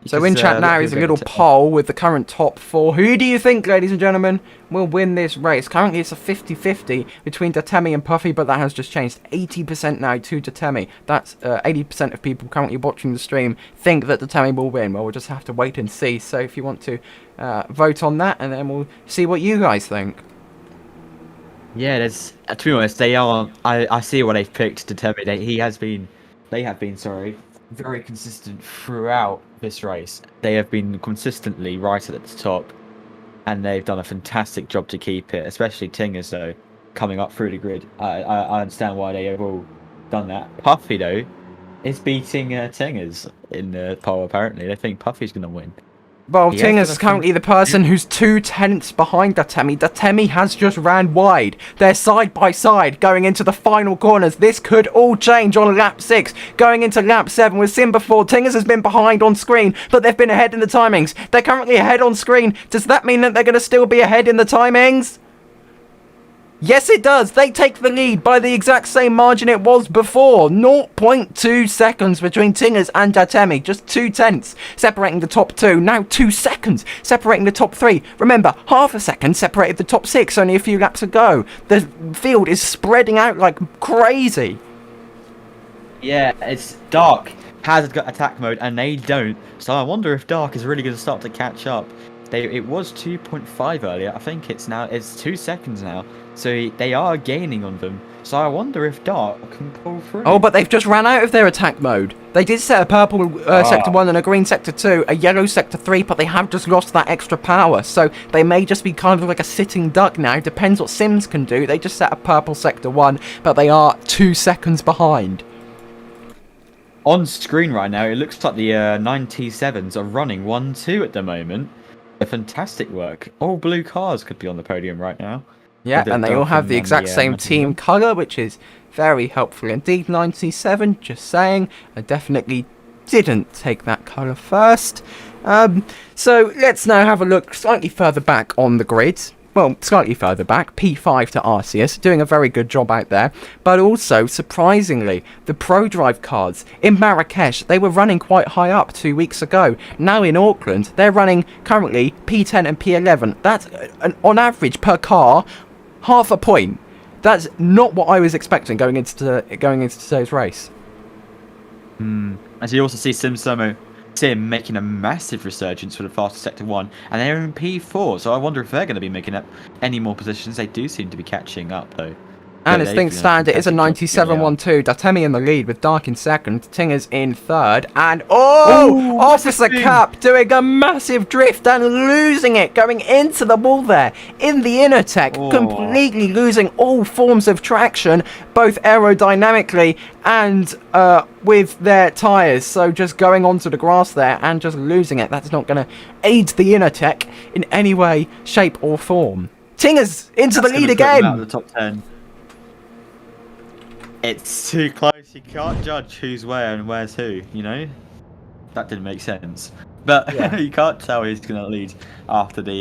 So in chat now is a little poll with the current top 4. Who do you think, ladies and gentlemen, will win this race? Currently it's a 50-50 between Datemi and Puffy, but that has just changed. 80% now to Datemi. That's 80% of people currently watching the stream think that Datemi will win. Well, we'll just have to wait and see. So if you want to vote on that, and then we'll see what you guys think. Yeah, there's to be honest, they are. I see what they've picked to Temi. They have been very consistent throughout this race. They have been consistently right at the top, and they've done a fantastic job to keep it. Especially Tingers though, coming up through the grid. I understand why they have all done that. Puffy though is beating Tingers in the poll. Apparently, they think Puffy's going to win. Well, Tingers is currently the person who's 2 tenths behind Datemi. Datemi has just ran wide. They're side by side going into the final corners. This could all change on lap 6. Going into lap 7 with Sim before. Tingers has been behind on screen, but they've been ahead in the timings. They're currently ahead on screen. Does that mean that they're going to still be ahead in the timings? Yes, it does. They take the lead by the exact same margin it was before. 0.2 seconds between Tingers and Datemi. Just 2 tenths separating the top 2. Now 2 seconds separating the top 3. Remember, half a second separated the top 6 only a few laps ago. The field is spreading out like crazy. Yeah, it's Dark has got attack mode and they don't. So I wonder if Dark is really going to start to catch up. It was 2.5 earlier. I think it's 2 seconds now. So they are gaining on them. So I wonder if Dark can pull through. Oh, but they've just ran out of their attack mode. They did set a purple Sector 1 and a green Sector 2, a yellow Sector 3, but they have just lost that extra power. So they may just be kind of like a sitting duck now. Depends what Sims can do. They just set a purple Sector 1, but they are 2 seconds behind. On screen right now, it looks like the 97s are running 1-2 at the moment. A fantastic work. All blue cars could be on the podium right now. Yeah, and they all have the exact same team colour, which is very helpful indeed. 97, just saying. I definitely didn't take that colour first. So let's now have a look slightly further back on the grid. Well, slightly further back, P5 to Arceus, doing a very good job out there. But also, surprisingly, the ProDrive cards in Marrakesh, they were running quite high up 2 weeks ago. Now in Auckland, they're running currently P10 and P11. That's, on average, per car, half a point. That's not what I was expecting going into today's race. As you also see Sim making a massive resurgence for the fastest Sector 1, and they're in P4, so I wonder if they're going to be making up any more positions. They do seem to be catching up, though. And as things stand, it is a 97-1-2. Datemi in the lead with Dark in second, Tingers in third, and Officer Cap doing a massive drift and losing it, going into the wall there in the inner tech, completely losing all forms of traction, both aerodynamically and with their tyres. So just going onto the grass there and just losing it. That's not going to aid the inner tech in any way, shape or form. Tingers into the lead again. Out of the top 10. It's too close. You can't judge who's where and where's who. You know, that didn't make sense. But yeah. You can't tell who's going to lead after the,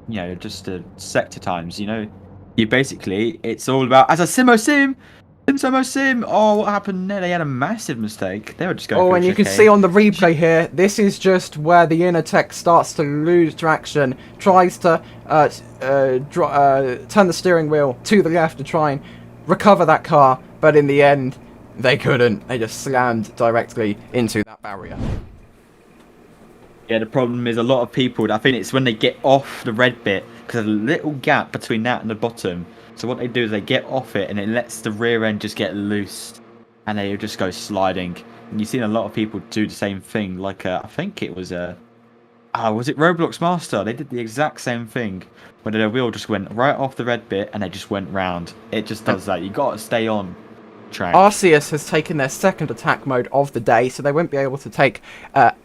you know, just the sector times. You know, you basically it's all about as a sim. Oh, what happened there? They had a massive mistake. They were just going. Oh, and you can see on the replay here, this is just where the inner tech starts to lose traction, tries to turn the steering wheel to the left to try and recover that car, but in the end, they couldn't. They just slammed directly into that barrier. Yeah, the problem is a lot of people, I think it's when they get off the red bit, because there's a little gap between that and the bottom. So what they do is they get off it and it lets the rear end just get loose and they just go sliding. And you've seen a lot of people do the same thing. Like, I think it was was it Roblox Master? They did the exact same thing where their wheel just went right off the red bit and they just went round. It just does that. You got to stay on track. Arceus has taken their second attack mode of the day, so they won't be able to take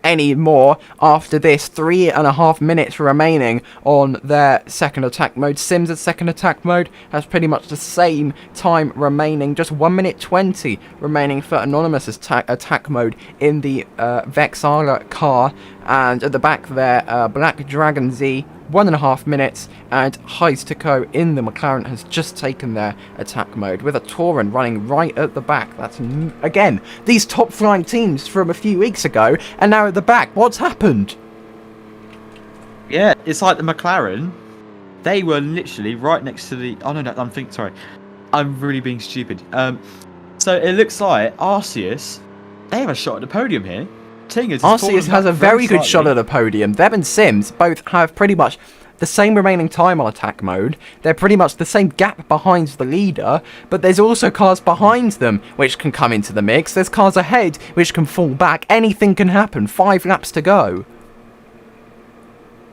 any more after this. 3.5 minutes remaining on their second attack mode. Sims' second attack mode has pretty much the same time remaining, just 1 minute 20 remaining for Anonymous' attack mode in the Vexala car. And at the back there, Black Dragon Z, 1.5 minutes, and Heistico in the McLaren has just taken their attack mode with a Tauren running right at the back. That's, again, these top flying teams from a few weeks ago, and now at the back. What's happened? Yeah, it's like the McLaren. They were literally right next to the... Oh, no, sorry. I'm really being stupid. So it looks like Arceus, they have a shot at the podium here. Arceus has a very good shot at the podium. Them and Sims both have pretty much the same remaining time on attack mode. They're pretty much the same gap behind the leader, but there's also cars behind them which can come into the mix. There's cars ahead which can fall back. Anything can happen. 5 laps to go.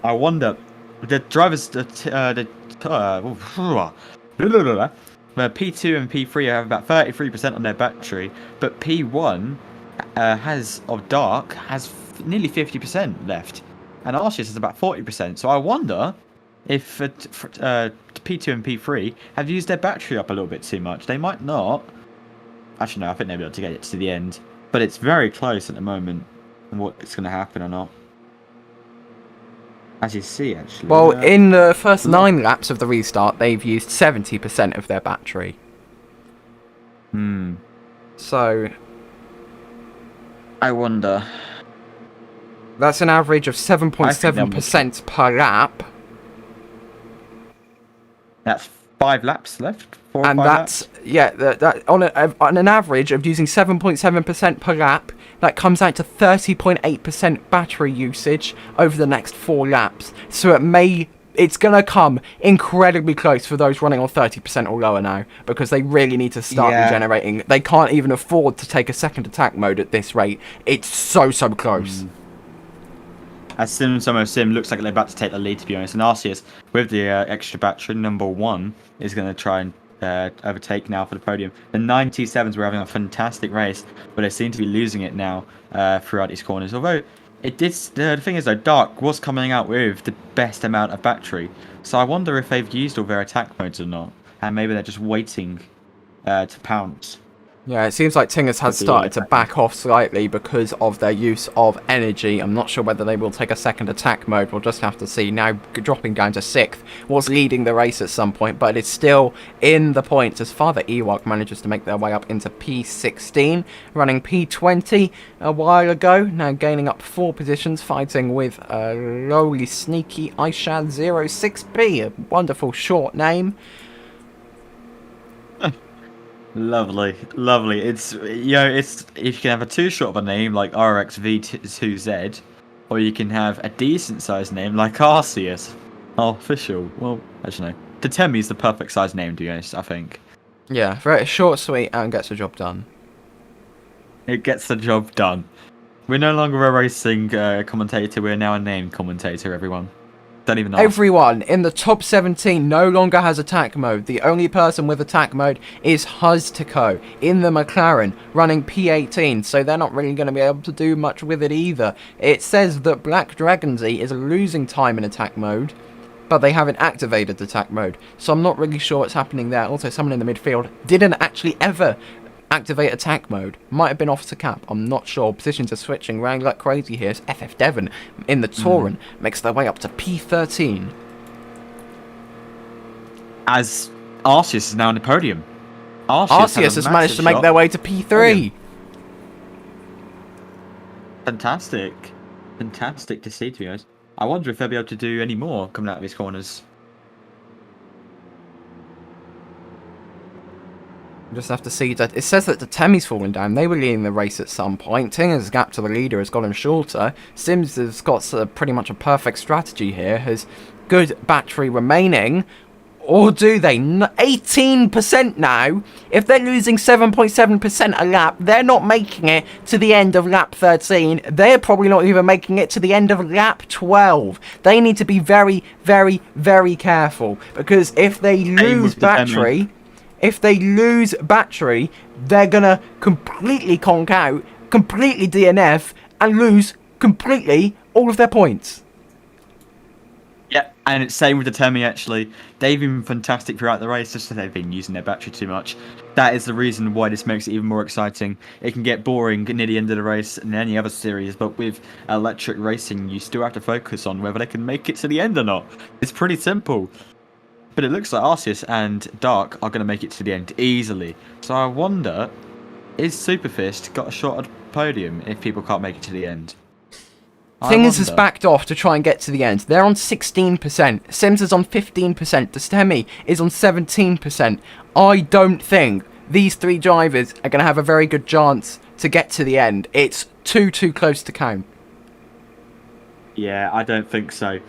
I wonder, the drivers, P2 and P3 have about 33% on their battery, but P1 has nearly 50% left, and Arceus has about 40%. So I wonder if P2 and P3 have used their battery up a little bit too much. They might not. Actually, no, I think they'll be able to get it to the end, but it's very close at the moment on what's going to happen or not. As you see, actually. Well, in the first 9 laps of the restart, they've used 70% of their battery. So I wonder. That's an average of 7.7% per lap. That's 5 laps left. 4 and or 5 that's laps? That on an average of using 7.7% per lap, that comes out to 30.8% battery usage over the next 4 laps. So it's going to come incredibly close for those running on 30% or lower now, because they really need to start regenerating. They can't even afford to take a second attack mode at this rate. It's so close. As Sim looks like they're about to take the lead, to be honest. And Arceus, with the extra battery, number 1, is going to try and overtake now for the podium. The 97s were having a fantastic race, but they seem to be losing it now throughout these corners. Although the thing is though, Dark was coming out with the best amount of battery, so I wonder if they've used all their attack modes or not, and maybe they're just waiting to pounce. Yeah, it seems like Tingers has started to back off slightly because of their use of energy. I'm not sure whether they will take a second attack mode. We'll just have to see. Now dropping down to 6th, was leading the race at some point, but it's still in the points as Father Ewok manages to make their way up into P16, running P20 a while ago, now gaining up 4 positions, fighting with a lowly sneaky Aishad06B, a wonderful short name. Lovely. It's it's if you can have a too short of a name like RXV2Z, or you can have a decent sized name like Arceus. Oh, official. Well, actually no. Temi's the perfect size name, to be honest, I think. Yeah, very short, sweet, and gets the job done. It gets the job done. We're no longer a racing commentator, we're now a name commentator, everyone. Don't even ask. Everyone in the top 17 no longer has attack mode. The only person with attack mode is Huztico in the McLaren running P18, so they're not really going to be able to do much with it either. It says that Black Dragonsy is losing time in attack mode, but they haven't activated attack mode, so I'm not really sure what's happening there. Also, someone in the midfield didn't actually ever activate attack mode. Might have been Officer Cap, I'm not sure. Positions are switching around like crazy here. It's FF Devon in the Touran, makes their way up to P13. As Arceus is now on the podium. Arceus has managed to make their way to P3. Fantastic. Fantastic to see, to be honest. I wonder if they'll be able to do any more coming out of these corners. Just have to see that it says that the Temi's fallen down. They were leading the race at some point. Tinger's gap to the leader has gotten shorter. Sims has got pretty much a perfect strategy here. Has good battery remaining. Or do they? 18% now. If they're losing 7.7% a lap, they're not making it to the end of lap 13. They're probably not even making it to the end of lap 12. They need to be very, very, very careful. Because if they lose battery... If they lose battery, they're going to completely conk out, completely DNF, and lose completely all of their points. Yeah, and it's same with the Temi, actually. They've been fantastic throughout the race, just that they've been using their battery too much. That is the reason why this makes it even more exciting. It can get boring near the end of the race in any other series, but with electric racing, you still have to focus on whether they can make it to the end or not. It's pretty simple. But it looks like Arceus and Dark are going to make it to the end easily. So I wonder, is Superfist got a shot at the podium if people can't make it to the end? Things has backed off to try and get to the end. They're on 16%. Sims is on 15%. Destemi is on 17%. I don't think these three drivers are going to have a very good chance to get to the end. It's too close to count. Yeah, I don't think so.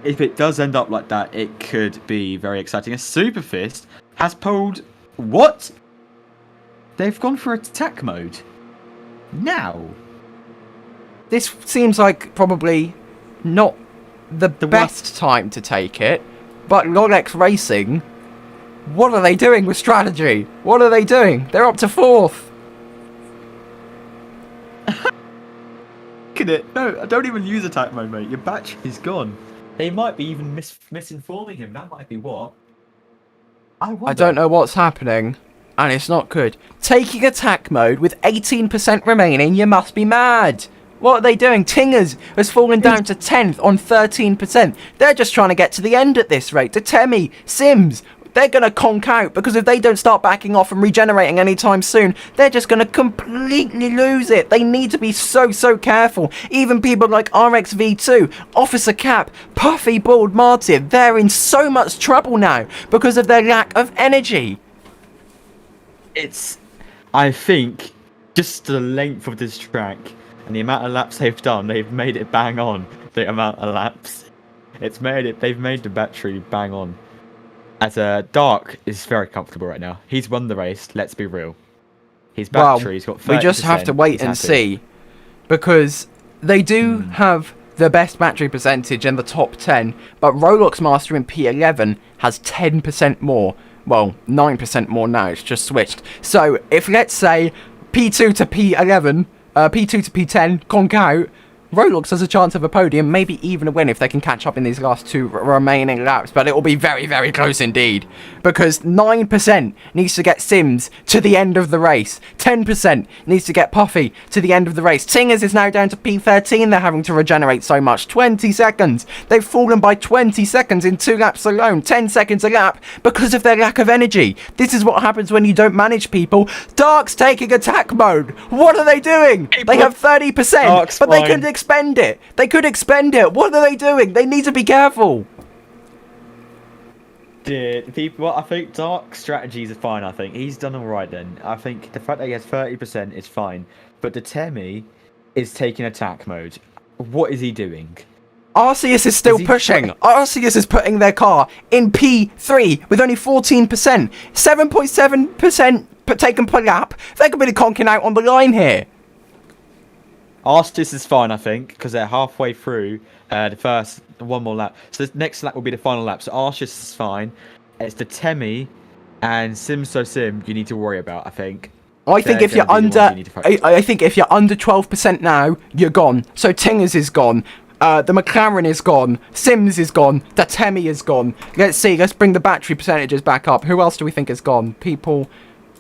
If it does end up like that, it could be very exciting. A Superfist has pulled... What? They've gone for attack mode. Now? This seems like probably not the best time to take it, but Lolex Racing, what are they doing with strategy? What are they doing? They're up to 4th. Look at it. No, I don't even use attack mode, mate. Your battery's gone. They might be even misinforming him. That might be what. I don't know what's happening, and it's not good. Taking attack mode with 18% remaining, you must be mad. What are they doing? Tingers has fallen down to 10th on 13%. They're just trying to get to the end at this rate. Temi, Sims, they're going to conk out, because if they don't start backing off and regenerating anytime soon, they're just going to completely lose it. They need to be so careful. Even people like RXV2, Officer Cap, Puffy Bald Martin, they're in so much trouble now because of their lack of energy. I think, just the length of this track and the amount of laps they've done, they've made it bang on the amount of laps. They've made the battery bang on. As Dark is very comfortable right now. He's won the race, let's be real. His battery's got 30%. We just have to wait and see. Because they do have the best battery percentage in the top 10, but Roblox Master in P11 has 10% more. Well, 9% more now, it's just switched. So, if let's say P2 to P11, P2 to P10 conk out, Roblox has a chance of a podium, maybe even a win if they can catch up in these last 2 remaining laps, but it will be very close indeed, because 9% needs to get Sims to the end of the race, 10% needs to get Puffy to the end of the race. Tingers is now down to P13, they're having to regenerate so much, 20 seconds, they've fallen by 20 seconds in 2 laps alone, 10 seconds a lap, because of their lack of energy. This is what happens when you don't manage people. Dark's taking attack mode, what are they doing? They have 30%, but they couldn't expend it. They could expend it. What are they doing? They need to be careful. I think Dark strategies are fine. I think he's done all right. Then I think the fact that he has 30% is fine. But the Temi is taking attack mode. What is he doing? Arceus is still pushing. Arceus is putting their car in P3 with only 14%. 7.7% taken per lap. They're going to be conking out on the line here. Arceus is fine, I think, because they're halfway through the first one more lap. So the next lap will be the final lap. So Arceus is fine. It's the Temmie and Sim you need to worry about, I think. I think if you're under, I think if you're under 12% now, you're gone. So Tingers is gone. The McLaren is gone. Sims is gone. The Temmie is gone. Let's see. Let's bring the battery percentages back up. Who else do we think is gone? People.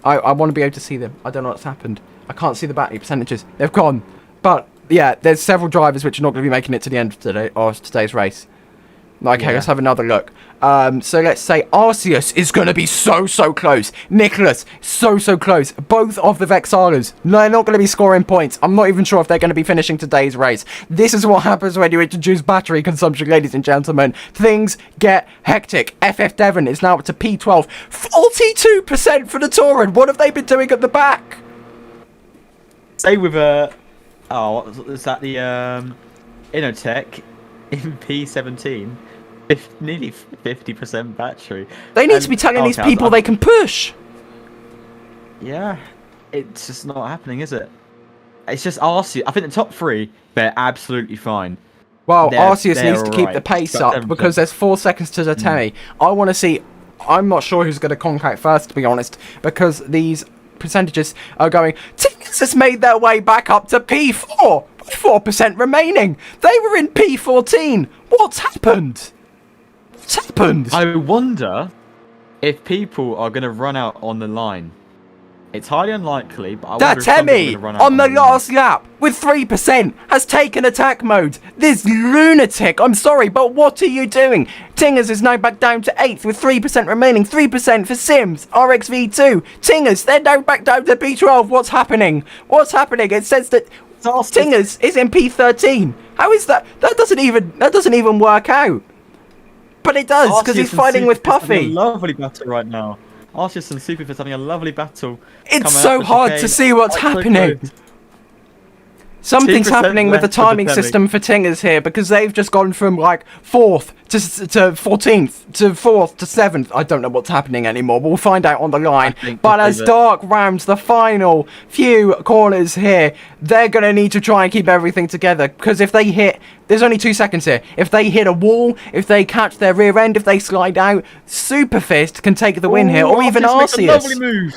I want to be able to see them. I don't know what's happened. I can't see the battery percentages. They've gone. But yeah, there's several drivers which are not going to be making it to the end of today's race. Okay, yeah. Let's have another look. So let's say Arceus is going to be so close. Nicholas, so close. Both of the Vexalas, they're not going to be scoring points. I'm not even sure if they're going to be finishing today's race. This is what happens when you introduce battery consumption, ladies and gentlemen. Things get hectic. FF Devon is now up to P12. 42% for the Touran. What have they been doing at the back? Say with what was that? The Innotech in P17. Nearly 50% battery. They need to be telling these people they can push. Yeah, it's just not happening, is it? It's just Arceus. I think the top three, they're absolutely fine. Well, Arceus needs to keep the pace up because there's 4 seconds to the Temmie. I want to see. I'm not sure who's going to conk out first, to be honest, because these percentages are going. Tingers has made their way back up to P4 with 4% remaining. They were in P14. What's happened? What's happened? I wonder if people are going to run out on the line. It's highly unlikely, but I wonder if some people are going to run out on the last lap with 3% has taken attack mode. This lunatic. I'm sorry, but what are you doing? Tingers is now back down to 8th with 3% remaining. 3% for Sims. RXV2. Tingers, they're now back down to P12. What's happening? What's happening? It says that Tingers is in P13. How is that? That doesn't even work out. But it does, because he's fighting with Puffy. A lovely battle right now. Arceus and Superfist having a lovely battle. It's so hard to see what's happening. Something's happening with the timing system for Tingers here, because they've just gone from like 4th to 14th to 4th to 7th. I don't know what's happening anymore. We'll find out on the line. But as Dark rounds the final few corners here, they're going to need to try and keep everything together, because if they hit, there's only 2 seconds here. If they hit a wall, if they catch their rear end, if they slide out, Superfist can take the win here, or even Arceus. Lovely move.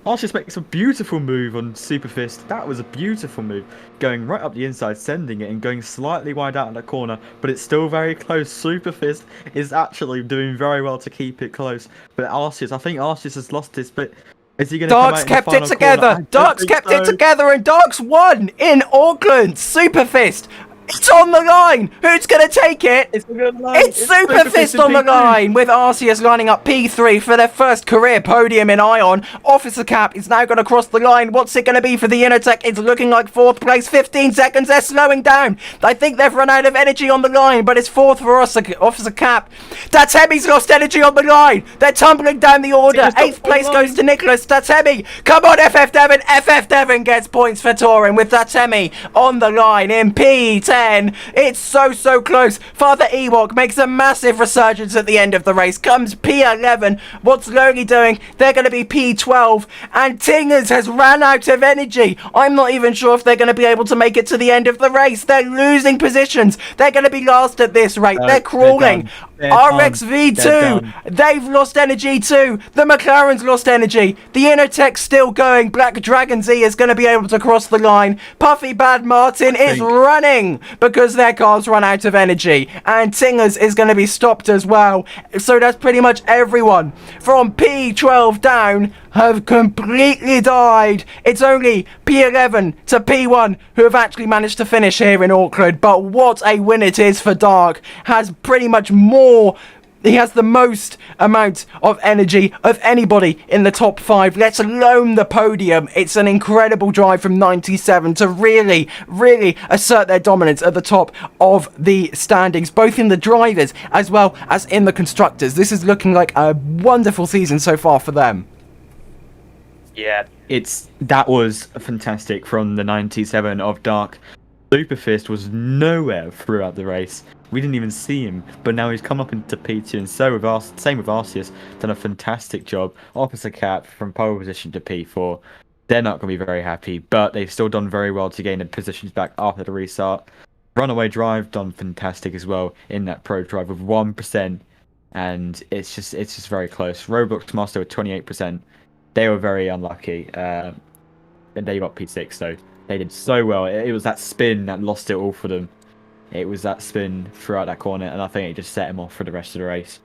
Arceus makes a beautiful move on Superfist. That was a beautiful move. Going right up the inside, sending it, and going slightly wide out in the corner, but it's still very close. Superfist is actually doing very well to keep it close. But Arceus, I think Arceus has lost this, but is he going to come out in the final corner? Dark's kept it together. Dark's kept it together, and Dark's won in Auckland. Superfist. It's on the line! Who's going to take it? It's Superfist on the line, with Arceus lining up P3 for their first career podium in Ion. Officer Cap is now going to cross the line. What's it going to be for the Innotech? It's looking like 4th place, 15 seconds. They're slowing down. I think they've run out of energy on the line, but it's 4th for Officer Cap. Tatemi's lost energy on the line. They're tumbling down the order. 8th place goes to Nicholas. Tatemi, come on, FF Devon. FF Devon gets points for Touring with Tatemi on the line in P10. It's so close. Father Ewok makes a massive resurgence at the end of the race. Comes P11. What's Logie doing? They're going to be P12. And Tingers has ran out of energy. I'm not even sure if they're going to be able to make it to the end of the race. They're losing positions. They're going to be last at this rate. They're crawling. RXV2, they've lost energy too. The McLaren's lost energy. The Innotech's still going. Black Dragon Z is going to be able to cross the line. Puffy Bad Martin is running because their cars run out of energy. And Tingers is going to be stopped as well. So that's pretty much everyone from P12 down have completely died. It's only P11 to P1 who have actually managed to finish here in Auckland. But what a win it is for Dark. Has pretty much more. He has the most amount of energy of anybody in the top 5, let alone the podium. It's an incredible drive from 97 to really assert their dominance at the top of the standings, both in the drivers as well as in the constructors. This is looking like a wonderful season so far for them. Yeah, that was fantastic from the 97 of Dark. Superfist was nowhere throughout the race. We didn't even see him, but now he's come up into P2, and so with same with Arceus, done a fantastic job. Officer Cap from pole position to P4. They're not going to be very happy, but they've still done very well to gain the positions back after the restart. Runaway Drive done fantastic as well in that pro drive with 1%, and it's just very close. Roblox Master with 28%. They were very unlucky, and they got P6, so they did so well. It was that spin that lost it all for them. It was that spin throughout that corner, and I think it just set him off for the rest of the race.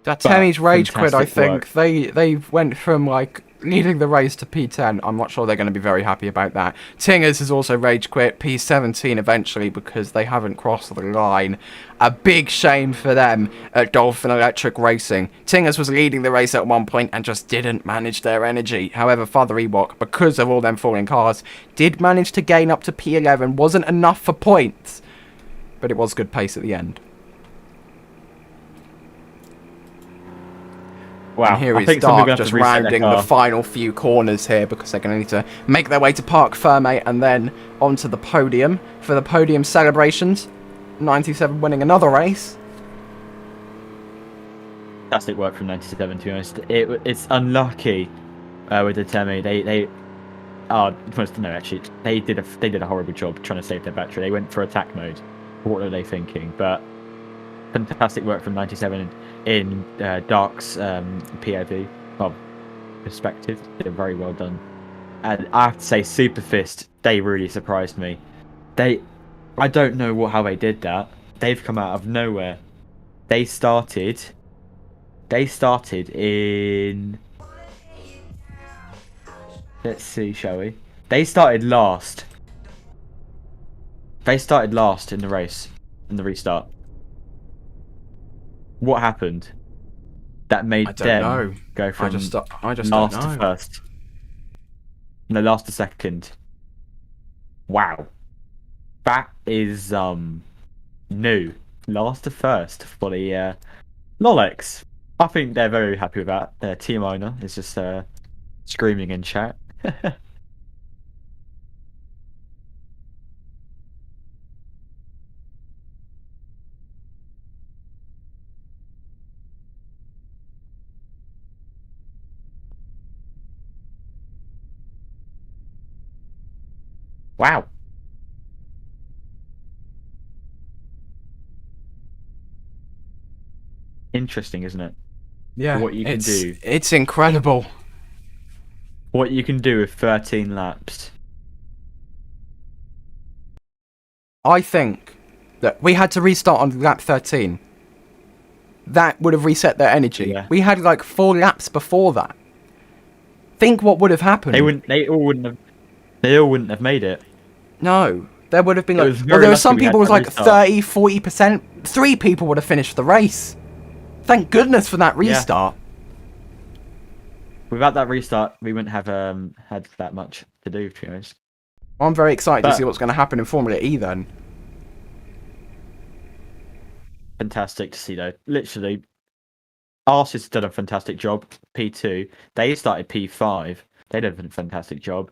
That Temmie's rage quit, I fantastic think. They went from, like, leading the race to P10. I'm not sure they're going to be very happy about that. Tingers has also rage quit P17 eventually because they haven't crossed the line. A big shame for them at Dolphin Electric Racing. Tingers was leading the race at one point and just didn't manage their energy. However, Father Ewok, because of all them falling cars, did manage to gain up to P11. Wasn't enough for points, but it was good pace at the end. Wow, and here is Dark just rounding the final few corners here because they're going to need to make their way to Parc Fermé and then onto the podium for the podium celebrations. 97 winning another race. Fantastic work from 97, to be honest. It's unlucky with the Temmie. They did a horrible job trying to save their battery. They went for attack mode. What are they thinking? But fantastic work from 97 in Dark's POV, perspective. They're very well done. And I have to say, Superfist, they really surprised me. I don't know how they did that. They've come out of nowhere. They started in... Let's see, shall we? They started last. They started last in the race, in the restart. What happened that made them go from last to first? No, last to second. Wow. That is new. Last to first for the Lolex. I think they're very happy with that. Their team owner is just screaming in chat. Wow. Interesting, isn't it? Yeah, what you can do. It's incredible. What you can do with 13 laps. I think that we had to restart on lap 13. That would have reset their energy. Yeah. We had like 4 laps before that. Think what would have happened. They all wouldn't have made it. No. There would have been like... Well, there were some people with like 30, 40%. 3 people would have finished the race. Thank goodness for that restart. Yeah. Without that restart, we wouldn't have had that much to do, to be honest. I'm very excited to see what's going to happen in Formula E then. Fantastic to see, though. Literally, Arceus did a fantastic job. P2. They started P5. They did a fantastic job.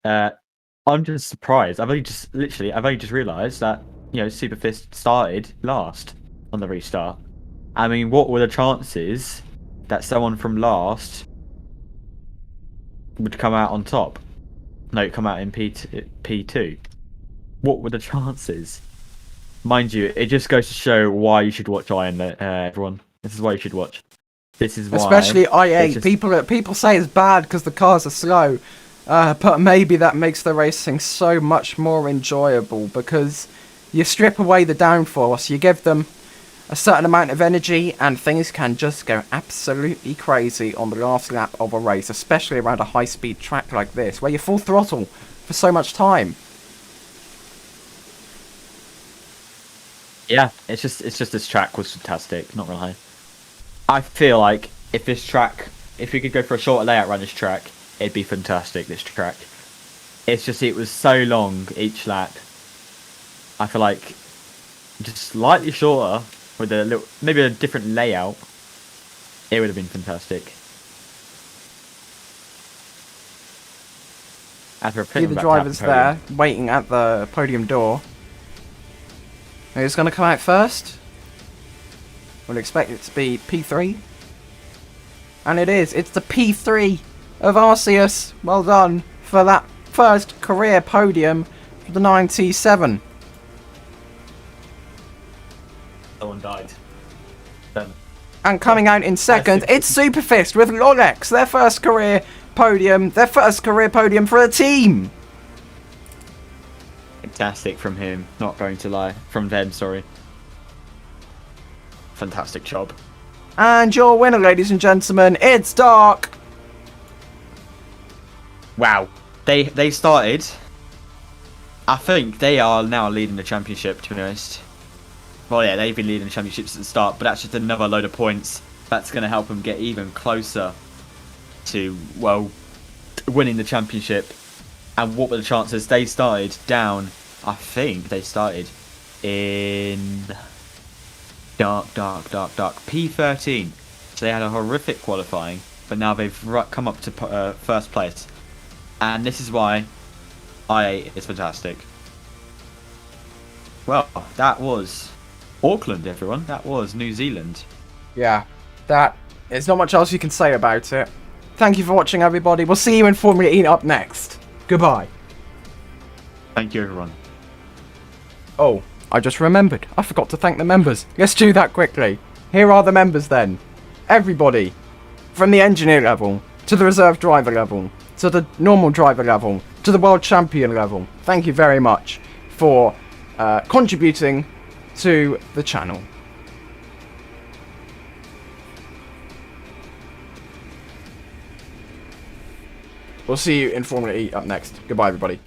I'm just surprised. I've only just realised that Superfist started last on the restart. I mean, what were the chances that someone from last would come out on top? No, come out in P2. What were the chances? Mind you, it just goes to show why you should watch Iron, everyone. This is why you should watch. This is why. Especially I8. People say it's bad because the cars are slow. But maybe that makes the racing so much more enjoyable because you strip away the downforce, you give them a certain amount of energy, and things can just go absolutely crazy on the last lap of a race, especially around a high-speed track like this, where you're full throttle for so much time. Yeah, it's just this track was fantastic, not gonna lie. I feel like if we could go for a shorter layout around this track, it'd be fantastic, this track. It's just, it was so long each lap. I feel like just slightly shorter with maybe a different layout, it would have been fantastic. See the drivers there, waiting at the podium door. Who's going to come out first? We'll expect it to be P3. And it is. It's the P3 of Arceus. Well done for that first career podium for the 97. Someone died. And coming out in second, it's Superfist with Lolex. Their first career podium. Their first career podium for a team. Fantastic from him. Not going to lie. From them, sorry. Fantastic job. And your winner, ladies and gentlemen, it's Dark. Wow. They started. I think they are now leading the championship, to be honest. Well, yeah, they've been leading the championships at the start, but that's just another load of points. That's going to help them get even closer to, well, winning the championship. And what were the chances? They started down, I think they started in dark P13. So they had a horrific qualifying, but now they've come up to first place. And this is why IA is fantastic. Well, that was Auckland, everyone. That was New Zealand. Yeah, there's not much else you can say about it. Thank you for watching, everybody. We'll see you in Formula E up next. Goodbye. Thank you, everyone. Oh, I just remembered. I forgot to thank the members. Let's do that quickly. Here are the members then. Everybody. From the engineer level, to the reserve driver level, to the normal driver level, to the world champion level. Thank you very much for contributing to the channel. We'll see you in Formula E up next. Goodbye, everybody.